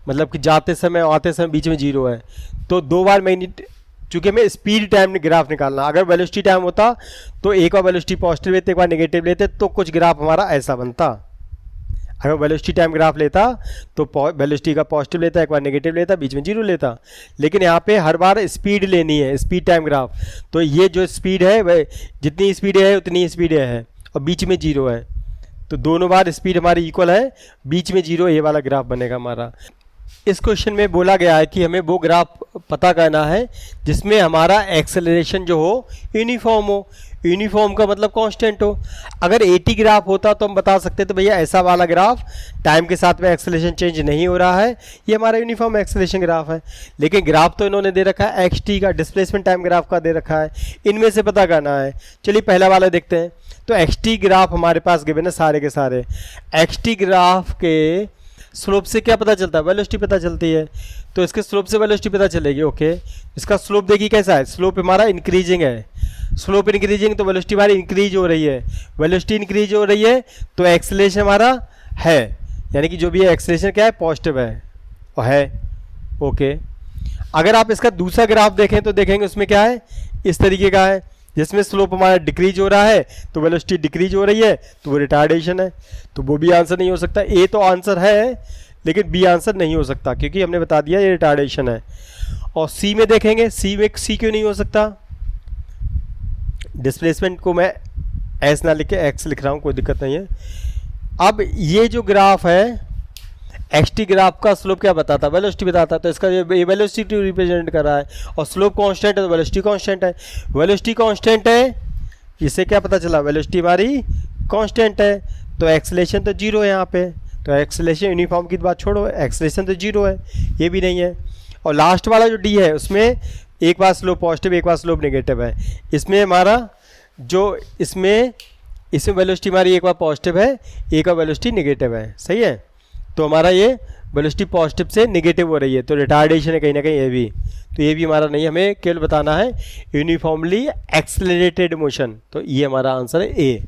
मतलब कि जाते समय आते समय बीच में 0 है, तो 2 बार मैग्नीट्यूड, चूँकि हमें स्पीड टाइम ग्राफ निकालना, अगर वेलोसिटी टाइम होता तो एक बार वेलोसिटी पॉजिटिव लेते एक बार नेगेटिव लेते, तो कुछ ग्राफ हमारा ऐसा बनता। अगर वेलोसिटी टाइम ग्राफ लेता तो वेलोसिटी का पॉजिटिव लेता, एक बार नेगेटिव लेता, बीच में 0 लेता। लेकिन यहाँ पे हर बार स्पीड लेनी है, स्पीड टाइम ग्राफ। तो ये जो स्पीड है वह जितनी स्पीड है उतनी स्पीड है, और बीच में 0 है, तो दोनों बार स्पीड हमारी इक्वल है, बीच में 0, ये वाला ग्राफ बनेगा हमारा। इस क्वेश्चन में बोला गया है कि हमें वो ग्राफ पता करना है जिसमें हमारा एक्सेलरेशन जो हो यूनिफॉर्म हो। यूनिफॉर्म का मतलब कांस्टेंट हो। अगर 80 ग्राफ होता तो हम बता सकते थे भैया ऐसा वाला ग्राफ टाइम के साथ में एक्सेलरेशन चेंज नहीं हो रहा है, ये हमारा यूनिफॉर्म एक्सेलरेशन ग्राफ है। लेकिन ग्राफ तो इन्होंने दे रखा है एक्सटी का, डिस्प्लेसमेंट टाइम ग्राफ का दे रखा है, इनमें से पता करना है। चलिए पहला वाला देखते हैं। तो एक्सटी ग्राफ हमारे पास गिवन है सारे के सारे। एक्सटी ग्राफ के स्लोप से क्या पता चलता है, वेलोसिटी पता चलती है। तो इसके स्लोप से वेलोसिटी पता चलेगी। ओके, इसका स्लोप देखिए कैसा है, स्लोप हमारा इंक्रीजिंग है। स्लोप इंक्रीजिंग तो वेलोसिटी हमारी इंक्रीज हो रही है, वेलोसिटी इंक्रीज हो रही है तो एक्सेलरेशन हमारा है, यानी कि जो भी है एक्सेलरेशन क्या है, पॉजिटिव है और है। ओके, अगर आप इसका दूसरा ग्राफ देखें तो देखेंगे उसमें क्या है, इस तरीके का है, जिसमें स्लोप हमारा डिक्रीज हो रहा है तो वेलोसिटी डिक्रीज हो रही है, तो वो रिटार्डेशन है। तो वो भी आंसर नहीं हो सकता। ए तो आंसर है लेकिन बी आंसर नहीं हो सकता, क्योंकि हमने बता दिया ये रिटार्डेशन है। और सी में देखेंगे, सी क्यों नहीं हो सकता, डिस्प्लेसमेंट को मैं एस ना लिख के एक्स लिख रहा हूँ, कोई दिक्कत नहीं है। अब ये जो ग्राफ है एक्सटी ग्राफ का स्लोप क्या बताता है, वेलोसिटी बताता है। तो इसका ये वेलोसिटी रिप्रेजेंट कर रहा है, और स्लोप कांस्टेंट है तो वेलोसिटी कांस्टेंट है। वेलोसिटी कांस्टेंट है, इससे क्या पता चला, वेलोसिटी हमारी कांस्टेंट है, तो एक्सेलरेशन तो 0 है यहाँ पे। तो एक्सेलरेशन यूनिफॉर्म की बात छोड़ो, एक्सेलरेशन तो 0 है, ये भी नहीं है। और लास्ट वाला जो डी है उसमें एक बार स्लोप पॉजिटिव एक बार स्लोप नेगेटिव है। इसमें हमारा जो इसमें वेलोसिटी हमारी एक बार पॉजिटिव है एक बार वेलोसिटी नेगेटिव है, सही है। तो हमारा ये वेलोसिटी पॉजिटिव से नेगेटिव हो रही है, तो रिटार्डेशन है कहीं ना कहीं ये भी। तो ये भी हमारा नहीं, हमें केवल बताना है यूनिफॉर्मली एक्सेलरेटेड मोशन। तो ये हमारा आंसर है ए।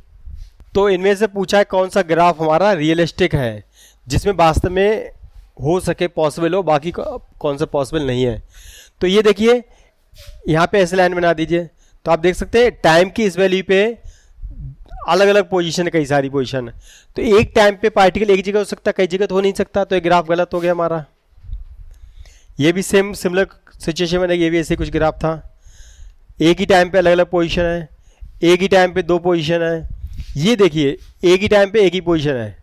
तो इनमें से पूछा है कौन सा ग्राफ हमारा रियलिस्टिक है, जिसमें वास्तव में हो सके, पॉसिबल हो, बाकी कौन सा पॉसिबल नहीं है। तो ये देखिए यहाँ पे ऐसे लाइन बना दीजिए, तो आप देख सकते हैं टाइम की इस वैल्यू पे अलग अलग पोजीशन है, कई सारी पोजीशन है। तो एक टाइम पे पार्टिकल एक जगह हो सकता है, कई जगह तो हो नहीं सकता, तो ये ग्राफ गलत हो गया हमारा। ये भी सेम सिमिलर सिचुएशन में, ये भी ऐसे कुछ ग्राफ था, एक ही टाइम पे अलग अलग पोजीशन है, एक ही टाइम पे 2 पोजीशन है। ये देखिए एक ही टाइम पे एक ही पोजीशन है,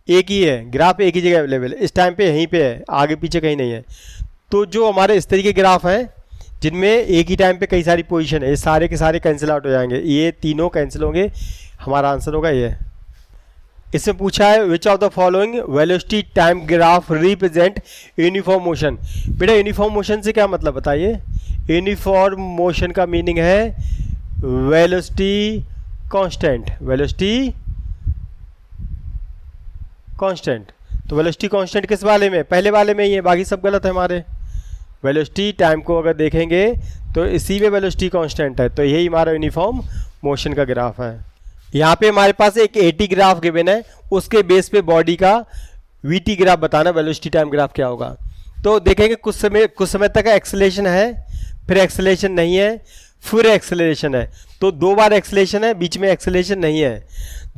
एक ही है ग्राफ, एक ही जगह अवेलेबल है, इस टाइम पे यहीं पे है, आगे पीछे कहीं नहीं है। तो जो हमारे इस तरीके ग्राफ हैं जिनमें एक ही टाइम पे कई सारी पोजीशन है, ये सारे के सारे कैंसिल आउट हो जाएंगे, ये तीनों कैंसिल होंगे, हमारा आंसर होगा ये। इसमें पूछा है which of the following velocity time graph represent uniform motion. बेटा यूनिफॉर्म मोशन से क्या मतलब बताइए, यूनिफॉर्म मोशन का मीनिंग है वेलोसिटी कांस्टेंट, वेलोसिटी कांस्टेंट। तो वेलोसिटी कांस्टेंट किस वाले में, पहले वाले में ही है, बाकी सब गलत है हमारे। वेलोसिटी टाइम को अगर देखेंगे तो इसी में वेलोसिटी कांस्टेंट है, तो यही हमारा यूनिफॉर्म मोशन का ग्राफ है। यहाँ पे हमारे पास एक 80 ग्राफ गिवन है, उसके बेस पे बॉडी का वी टी ग्राफ बताना, वेलोसिटी टाइम ग्राफ क्या होगा। तो देखेंगे कुछ समय तक एक्सेलरेशन है, फिर एक्सेलरेशन नहीं है, फिर एक्सेलरेशन है। तो 2 बार एक्सेलरेशन है, बीच में एक्सेलरेशन नहीं है।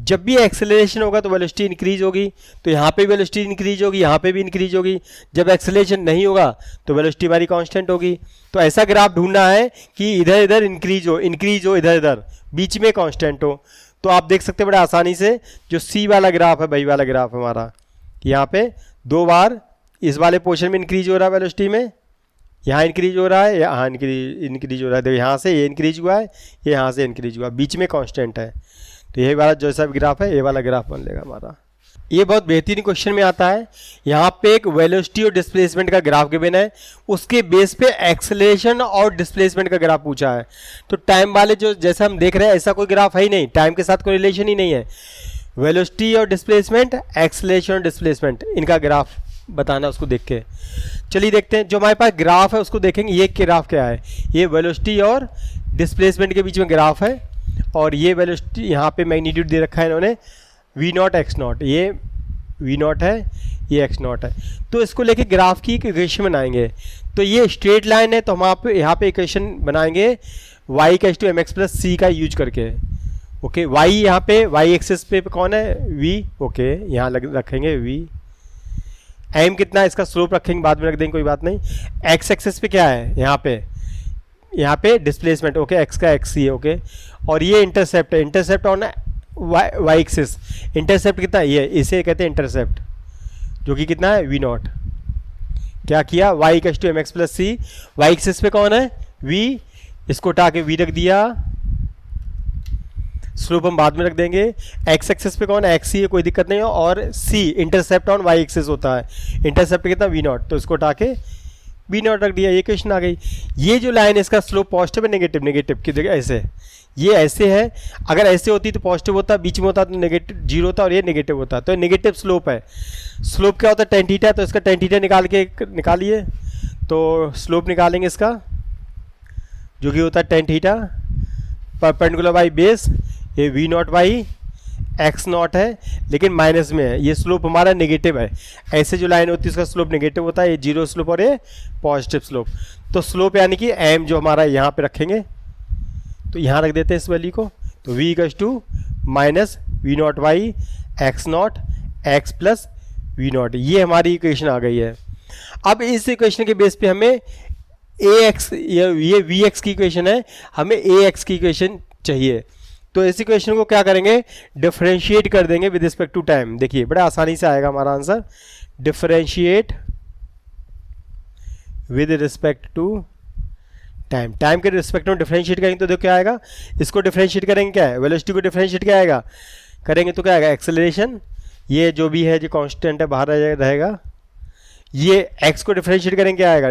जब भी एक्सेलरेशन होगा तो वेलोसिटी इंक्रीज होगी, तो यहाँ पे वेलोसिटी इंक्रीज होगी, यहाँ पे भी इंक्रीज होगी। जब एक्सेलरेशन नहीं होगा तो वेलोसिटी हमारी कांस्टेंट होगी। तो ऐसा ग्राफ ढूंढना है कि इधर इधर इंक्रीज हो इधर इधर, बीच में कांस्टेंट हो। तो आप देख सकते हैं बड़े आसानी से, जो सी वाला ग्राफ है, वही वाला ग्राफ हमारा, यहाँ पे 2 बार इस वाले पोर्शन में इंक्रीज हो रहा है वेलोसिटी में, यहाँ इंक्रीज हो रहा है, यहाँ इंक्रीज हो रहा है। देखो यहाँ से ये इंक्रीज हुआ है, ये यहाँ से इंक्रीज हुआ, बीच में कांस्टेंट है। तो यही वाला जैसा भी ग्राफ है, ये वाला ग्राफ बन लेगा हमारा। ये बहुत बेहतरीन क्वेश्चन में आता है। यहाँ पे एक वेलोसिटी और डिस्प्लेसमेंट का ग्राफ गिवन है, उसके बेस पे एक्सेलरेशन और डिस्प्लेसमेंट का ग्राफ पूछा है। तो टाइम वाले जो जैसा हम देख रहे हैं, ऐसा कोई ग्राफ है ही नहीं, टाइम के साथ कोई रिलेशन ही नहीं है। वेलोसिटी और डिस्प्लेसमेंट, एक्सेलरेशन और डिस्प्लेसमेंट, इनका ग्राफ बताना उसको देख के। चलिए देखते हैं, जो हमारे पास ग्राफ है उसको देखेंगे। ये ग्राफ क्या है, ये वेलोसिटी और डिस्प्लेसमेंट के बीच में ग्राफ है, और ये वेलोसिटी यहाँ पे मैग्नीट्यूड दे रखा है इन्होंने, वी नॉट एक्स नॉट, ये वी नॉट है, ये एक्स नॉट है। तो इसको लेके ग्राफ की एक इक्वेशन बनाएंगे। तो ये स्ट्रेट लाइन है, तो हम यहाँ पे इक्वेशन बनाएंगे y का टू एम एक्स प्लस सी का यूज करके। ओके, y यहाँ पे y एक्सिस पे कौन है, v। ओके, यहाँ रखेंगे v। m कितना है, इसका स्लोप रखेंगे, बाद में रख देंगे, कोई बात नहीं। x एक्सिस पे क्या है, यहाँ पे डिस्प्लेसमेंट। ओके, x का x ही है। ओके, और ये इंटरसेप्ट है, intercept on y axis. Intercept कितना है, ये इसे कहते हैं इंटरसेप्ट, जो कि कितना है, वी नॉट। क्या किया, y का two m x plus c, y axis पे कौन है, v, इसको उठा के v रख दिया, स्लोप हम बाद में रख देंगे। x एक्सिस पे कौन है, x ही है, कोई दिक्कत नहीं है, और c intercept on y axis होता है, इंटरसेप्ट कितना, v नॉट, तो इसको उठा के v नॉट रख दिया। ये क्वेश्चन आ गई। ये जो लाइन है इसका स्लोप पॉजिटिव है नेगेटिव, नेगेटिव की जगह ऐसे, ये ऐसे है, अगर ऐसे होती तो पॉजिटिव होता, बीच में होता तो नेगेटिव जीरो होता, और ये नेगेटिव होता, तो नेगेटिव स्लोप है। स्लोप क्या होता है, टेन थीटा, तो इसका टेन थीटा निकालिए। तो स्लोप निकालेंगे इसका, जो कि होता है tan theta perpendicular by base, ये v not by x naught है, लेकिन माइनस में है, ये स्लोप हमारा नेगेटिव है। ऐसे जो लाइन होती है उसका स्लोप नेगेटिव होता है, ये जीरो स्लोप और ये पॉजिटिव स्लोप। तो स्लोप यानी कि एम जो हमारा यहाँ पे रखेंगे, तो यहाँ रख देते हैं इस वैल्यू को। तो v equals to minus v not by x not x plus v not, ये हमारी इक्वेशन आ गई है। अब इस इक्वेशन के बेस पे हमें ए एक्स, ये वी एक्स की इक्वेशन है, हमें ए एक्स की इक्वेशन चाहिए। तो इस इक्वेशन को क्या करेंगे, डिफरेंशिएट कर देंगे विद रिस्पेक्ट टू टाइम। देखिए बड़ा आसानी से आएगा हमारा answer, differentiate with respect to time. Time के रिस्पेक्ट में डिफरेंशिएट करेंगे तो देखो क्या आएगा, इसको डिफरेंशिएट करेंगे क्या है, वेलोसिटी को डिफरेंशिएट क्या आएगा करेंगे तो क्या आएगा, एक्सेलरेशन, ये जो भी है जो कांस्टेंट है बाहर रहेगा। ये x को डिफरेंशिएट करेंगे क्या आएगा,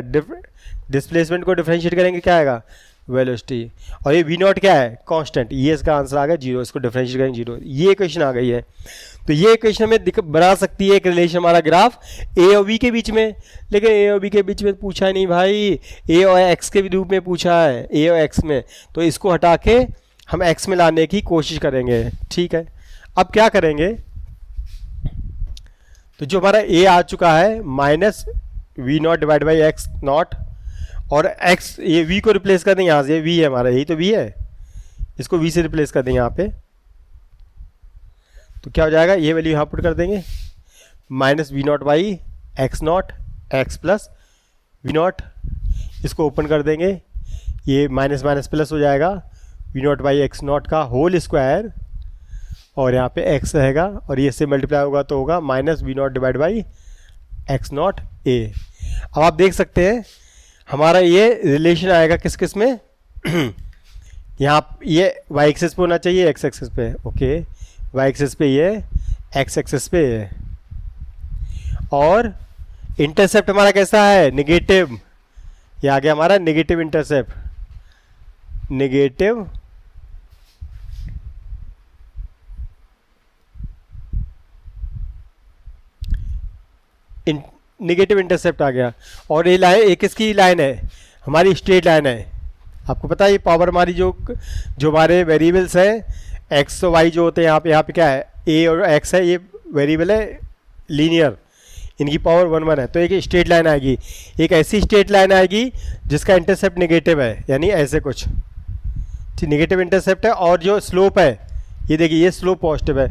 डिस्प्लेसमेंट को डिफरेंशिएट करेंगे क्या आएगा, वेलोसिटी, और ये v नॉट क्या है, कांस्टेंट, ये इसका आंसर आ गया जीरो, इसको डिफरेंशिएट करेंगे जीरो। ये इक्वेशन आ गई है। तो ये इक्वेशन में बना सकती है एक रिलेशन हमारा ग्राफ a और b के बीच में, लेकिन a और b के बीच में पूछा ही नहीं भाई, a और x के रूप में पूछा है, a और x में, तो इसको हटा के हम x में लाने की कोशिश करेंगे। ठीक है, अब क्या करेंगे, तो जो हमारा a आ चुका है minus v not divide by x not, और x ये v को रिप्लेस कर दें यहाँ से, v है हमारा, यही तो v है, इसको v से रिप्लेस कर दें यहाँ पे, तो क्या हो जाएगा, ये वैल्यू यहाँ पुट कर देंगे, minus v not by x not x plus v not, इसको ओपन कर देंगे, ये माइनस माइनस प्लस हो जाएगा, v not by x not का होल स्क्वायर, और यहाँ पे x रहेगा, और ये से मल्टीप्लाई होगा तो होगा minus v not divide by x not a. अब आप देख सकते हैं हमारा ये रिलेशन आएगा किस किस में यहाँ ये y एक्सिस पे होना चाहिए, x एक्सिस पे, ओके, y एक्सिस पे ये, x एक्सिस पे ये, और इंटरसेप्ट हमारा कैसा है, नेगेटिव, ये आ गया हमारा negative intercept, negative negative intercept आ गया। और ये लाइन, एक इसकी लाइन है हमारी स्ट्रेट लाइन है, आपको पता है ये पावर हमारी जो हमारे वेरिएबल्स हैं x और y जो होते हैं, यहाँ पे क्या है a और x है, ये वेरिएबल है लीनियर, इनकी पावर 1 1 है, तो एक स्ट्रेट लाइन आएगी, एक ऐसी स्ट्रेट लाइन आएगी जिसका इंटरसेप्ट नेगेटिव है, यानी ऐसे कुछ, ठीक, नेगेटिव इंटरसेप्ट है, और जो स्लोप है ये देखिए, ये स्लोप पॉजिटिव है,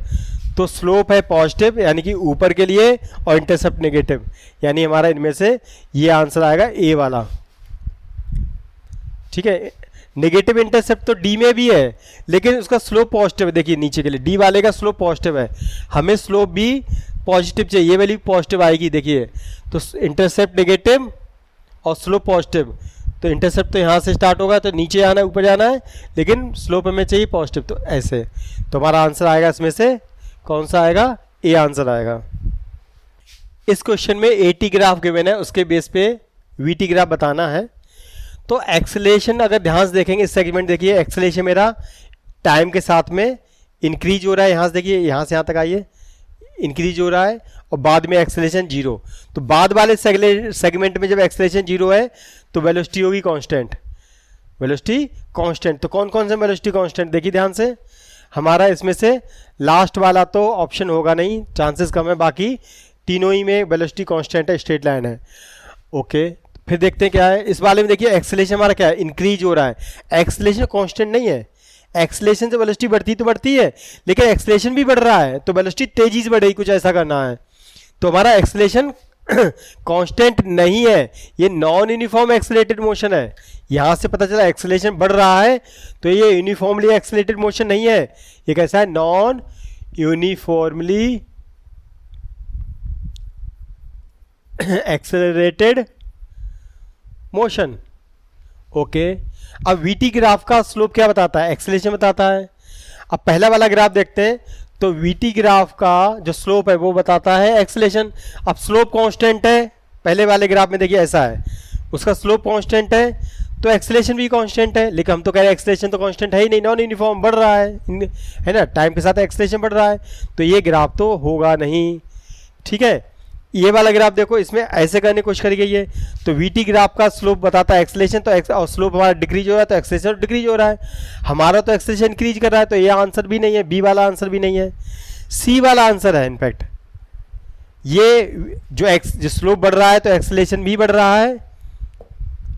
तो स्लोप है पॉजिटिव यानी कि ऊपर के लिए, और इंटरसेप्ट नेगेटिव, यानी हमारा इनमें से ये आंसर आएगा ए वाला। ठीक है, नेगेटिव इंटरसेप्ट तो डी में भी है, लेकिन उसका स्लोप पॉजिटिव है, देखिए नीचे के लिए डी वाले का स्लोप पॉजिटिव है, हमें स्लोप भी पॉजिटिव चाहिए, ये वैल्यू पॉजिटिव आएगी, देखिए तो इंटरसेप्ट नेगेटिव और स्लोप पॉजिटिव, तो इंटरसेप्ट तो यहाँ से स्टार्ट होगा, तो नीचे आना है, ऊपर जाना है, लेकिन स्लोप हमें चाहिए पॉजिटिव, तो ऐसे, तो हमारा आंसर आएगा इसमें से कौन सा आएगा, ए आंसर आएगा। इस क्वेश्चन में एटी ग्राफ गिवन है, उसके बेस पे वीटी ग्राफ बताना है। तो एक्सेलेरेशन अगर ध्यान से देखेंगे, इस सेगमेंट देखिए, एक्सेलेरेशन मेरा टाइम के साथ में इंक्रीज हो रहा है, यहाँ से देखिए, यहाँ से यहाँ तक आइए, इंक्रीज हो रहा है, और बाद में एक्सेलेरेशन जीरो, तो बाद वाले सेगमेंट में जब एक्सेलेरेशन जीरो है तो वेलोसिटी होगी कांस्टेंट, वेलोसिटी कांस्टेंट। तो कौन कौन से वेलोसिटी कांस्टेंट, देखिए ध्यान से, हमारा इसमें से लास्ट वाला तो ऑप्शन होगा नहीं, चांसेस कम है, बाकी तीनों ही में वेलोसिटी कांस्टेंट है, स्ट्रेट लाइन है। ओके, फिर देखते हैं क्या है इस वाले में, देखिए एक्सेलेरेशन हमारा क्या है, इंक्रीज हो रहा है, एक्सेलेरेशन कांस्टेंट नहीं है, एक्सेलेरेशन से वेलोसिटी बढ़ती तो बढ़ती है, लेकिन एक्सेलेरेशन भी बढ़ रहा है, तो वेलोसिटी तेजी से बढ़ेगी, कुछ ऐसा करना है, तो हमारा एक्सेलेरेशन कांस्टेंट नहीं है, ये नॉन यूनिफॉर्म एक्सेलरेटेड मोशन है। यहाँ से पता चला एक्सेलरेशन बढ़ रहा है, तो ये यूनिफॉर्मली एक्सेलरेटेड मोशन नहीं है, ये कैसा है, non uniformly accelerated motion. Okay, अब वीटी ग्राफ का स्लोप क्या बताता है, एक्सेलरेशन बताता है। अब पहला वाला ग्राफ देखते हैं, तो वीटी ग्राफ का जो स्लोप है वो बताता है एक्सेलरेशन। अब स्लोप कांस्टेंट है, पहले वाले ग्राफ में देखिए ऐसा है, उसका स्लोप कांस्टेंट है, तो एक्सेलरेशन भी कांस्टेंट है, लेकिन हम तो कह रहे हैं एक्सेलरेशन तो कांस्टेंट है ही नहीं, नॉन यूनिफॉर्म बढ़ रहा है ना, टाइम के साथ एक्सेलरेशन बढ़ रहा है, तो ये ग्राफ तो होगा नहीं। ठीक है, ये वाला ग्राफ देखो, इसमें ऐसे करने की कोशिश करी गई है, तो वीटी ग्राफ का स्लोप बताता है एक्सेलरेशन, तो और स्लोप हमारा डिक्रीज हो रहा है, तो एक्सेलरेशन डिक्रीज हो रहा है, हमारा तो एक्सेलरेशन इंक्रीज कर रहा है, तो ये आंसर भी नहीं है, बी वाला आंसर भी नहीं है, सी वाला आंसर है। इनफैक्ट ये जो स्लोप बढ़ रहा है तो एक्सेलरेशन भी बढ़ रहा है,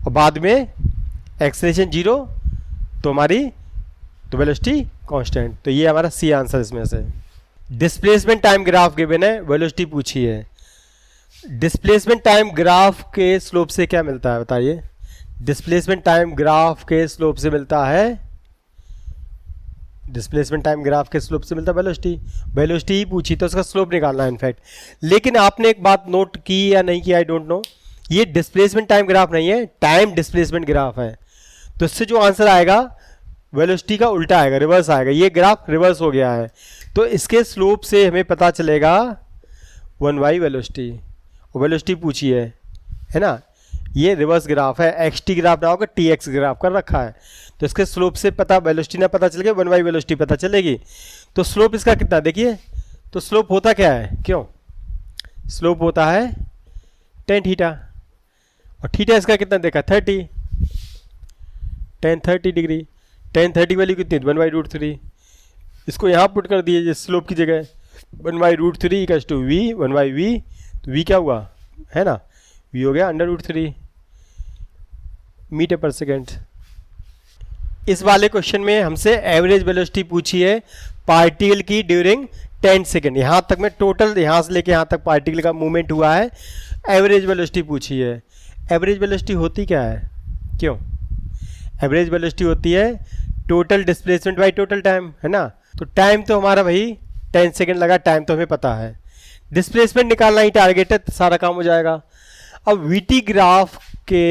और बाद में एक्सेलरेशन जीरो, तो हमारी तो वेलोसिटी कांस्टेंट, तो ये हमारा सी आंसर इसमें से। डिस्प्लेसमेंट टाइम ग्राफ गिवन है, वेलोसिटी पूछी है, डिस्प्लेसमेंट टाइम ग्राफ के स्लोप से क्या मिलता है बताइए, डिस्प्लेसमेंट टाइम ग्राफ के स्लोप से मिलता है, डिस्प्लेसमेंट टाइम ग्राफ के स्लोप से मिलता है वेलोसिटी, वेलोसिटी ही पूछी तो उसका स्लोप निकालना है इनफैक्ट। लेकिन आपने एक बात नोट की या नहीं की, आई डोंट नो, ये डिस्प्लेसमेंट टाइम ग्राफ नहीं है, टाइम डिस्प्लेसमेंट ग्राफ है, तो इससे जो आंसर आएगा वेलोसिटी का उल्टा आएगा, रिवर्स आएगा, ये ग्राफ रिवर्स हो गया है, तो इसके स्लोप से हमें पता चलेगा 1/, वेलोसिटी, वेलोसिटी पूछी है ना, ये रिवर्स ग्राफ है, एक्स-टी ग्राफ ना होगा, टी एक्स ग्राफ कर रखा है, तो इसके स्लोप से पता वेलोसिटी ना पता चलेगी, 1/, वेलोसिटी पता चलेगी। तो स्लोप इसका कितना देखिए, तो स्लोप होता क्या है, क्यों स्लोप होता है tan थीटा, और थीटा इसका कितना देखा 30, tan 30 डिग्री, tan 30 वैल्यू कितनी 1/√3, इसको यहाँ पुट कर दिए स्लोप की जगह, 1/√3 इक्वल्स टू v, 1/v, तो v क्या हुआ है ना, v हो गया √3 मीटर पर सेकेंड। इस वाले क्वेश्चन में हमसे एवरेज वेलोसिटी पूछी है पार्टिकल की ड्यूरिंग 10 सेकेंड, यहाँ तक में टोटल, यहाँ से लेके यहाँ तक पार्टिकल का मूवमेंट हुआ है, एवरेज वेलोसिटी पूछी है। एवरेज वेलोसिटी होती क्या है, क्यों, एवरेज वेलोसिटी होती है total displacement by total time, है ना, तो टाइम तो हमारा भाई 10 सेकेंड लगा, टाइम तो हमें पता है, डिस्प्लेसमेंट निकालना ही टारगेट है, तो सारा काम हो जाएगा। अब वीटी ग्राफ के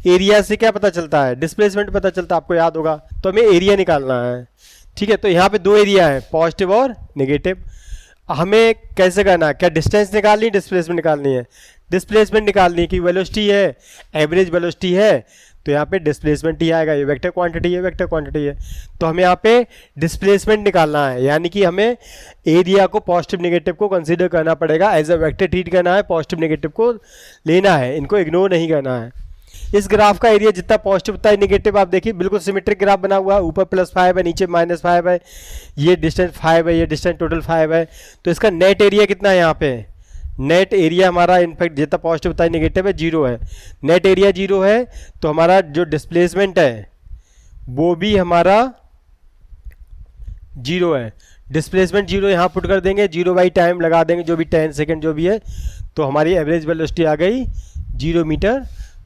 एरिया से क्या पता चलता है, डिस्प्लेसमेंट पता चलता है, आपको याद होगा, तो हमें एरिया निकालना है। ठीक है, तो यहाँ पे दो एरिया है, पॉजिटिव और नेगेटिव, हमें कैसे करना है, क्या डिस्टेंस निकालनी है, डिस्प्लेसमेंट निकालनी है, डिस्प्लेसमेंट निकालनी है कि वेलोसिटी है, एवरेज वेलोसिटी है, तो यहाँ पे डिस्प्लेसमेंट ही आएगा, ये वेक्टर क्वांटिटी है, वेक्टर क्वांटिटी है, तो हमें यहाँ पे डिस्प्लेसमेंट निकालना है, यानी कि हमें एरिया को पॉजिटिव नेगेटिव को कंसीडर करना पड़ेगा, एज अ वेक्टर ट्रीट करना है, पॉजिटिव नेगेटिव को लेना है, इनको इग्नोर नहीं करना है। इस ग्राफ का एरिया जितना पॉजिटिव उतना ही नेगेटिव, आप देखिए बिल्कुल सिमेट्रिक ग्राफ बना हुआ है, ऊपर +5 है, नीचे -5 है, ये डिस्टेंस 5 है, ये डिस्टेंस टोटल 5 है, तो इसका नेट एरिया कितना है यहाँ पे, नेट एरिया हमारा इनफैक्ट जितना पॉजिटिव होता है नेगेटिव है, जीरो है। नेट एरिया जीरो है तो हमारा जो डिस्प्लेसमेंट है वो भी हमारा जीरो है। डिस्प्लेसमेंट जीरो यहाँ पुट कर देंगे, जीरो बाई टाइम लगा देंगे जो भी 10 सेकेंड जो भी है, तो हमारी एवरेज वेलोसिटी आ गई 0 मीटर